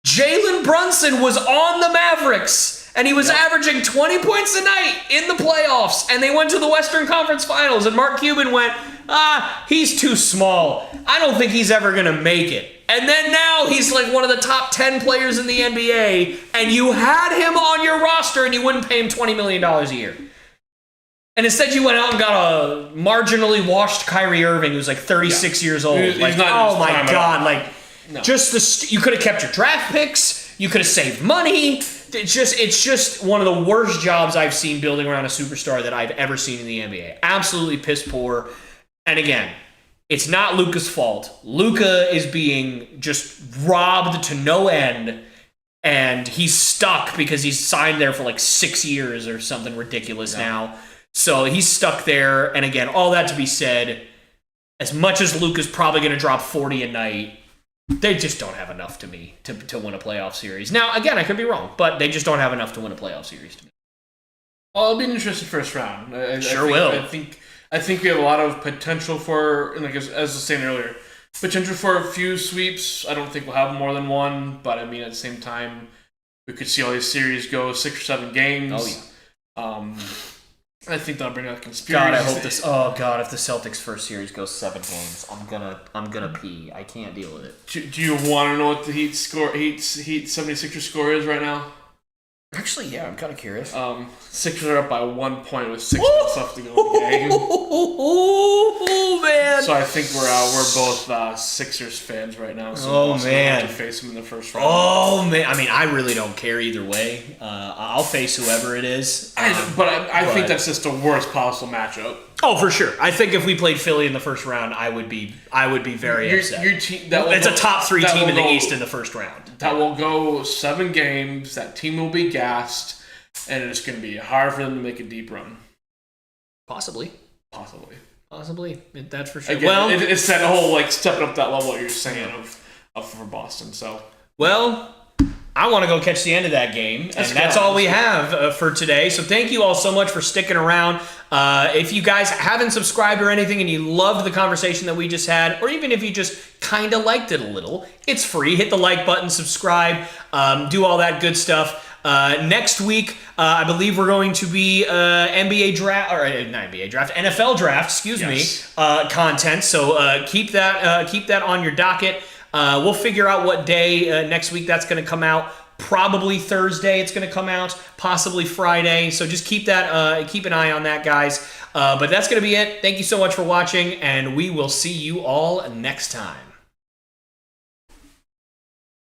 Jalen Brunson was on the Mavericks, and he was averaging 20 points a night in the playoffs, and they went to the Western Conference Finals, and Mark Cuban went, he's too small. I don't think he's ever going to make it. And then now he's like one of the top 10 players in the NBA, and you had him on your roster, and you wouldn't pay him $20 million a year. And instead you went out and got a marginally washed Kyrie Irving who's like 36 years old. He's like, not oh my God. Like, No. just you could have kept your draft picks. You could have saved money. It's just one of the worst jobs I've seen building around a superstar that I've ever seen in the NBA. Absolutely piss poor. And again, it's not Luka's fault. Luka is being just robbed to no end. And he's stuck because he's signed there for like 6 years or something ridiculous now. So he's stuck there. And again, all that to be said, as much as Luka's probably going to drop 40 a night, they just don't have enough to me to win a playoff series. Now, again, I could be wrong, but they just don't have enough to win a playoff series to me. Well, it'll be an interesting first round. I think, will. I think we have a lot of potential for, like as I was saying earlier, potential for a few sweeps. I don't think we'll have more than one, but I mean, at the same time, we could see all these series go 6 or 7 games. Oh, yeah. I think that'll bring out a conspiracy. God, I hope this. Oh God, if the Celtics' first series goes 7 games, I'm gonna pee. I can't deal with it. Do you want to know what the Heat 76er score is right now? Actually, yeah, I'm kind of curious. Sixers are up by 1 point with 6 minutes left to go in the game. Oh man! So I think we're both Sixers fans right now. So we'll have to face them in the first round. Oh man! I mean, I really don't care either way. I'll face whoever it is. I think that's just the worst possible matchup. Oh, for sure. I think if we played Philly in the first round, I would be very upset. Your team, it's a top 3 team in the East in the first round. That will go 7 games. That team will be gassed, and it's going to be hard for them to make a deep run. Possibly. That's for sure. Again, it's that whole like stepping up that level you're saying of for Boston. So I want to go catch the end of that game, and that's all we have for today. So thank you all so much for sticking around. If you guys haven't subscribed or anything and you loved the conversation that we just had, or even if you just kind of liked it a little, it's free. Hit the like button, subscribe, do all that good stuff. Next week, I believe we're going to be NBA draft, or not NBA draft, NFL draft, excuse me, content. So keep that on your docket. We'll figure out what day next week that's going to come out. Probably Thursday it's going to come out, possibly Friday. So just keep an eye on that, guys. But that's going to be it. Thank you so much for watching, and we will see you all next time.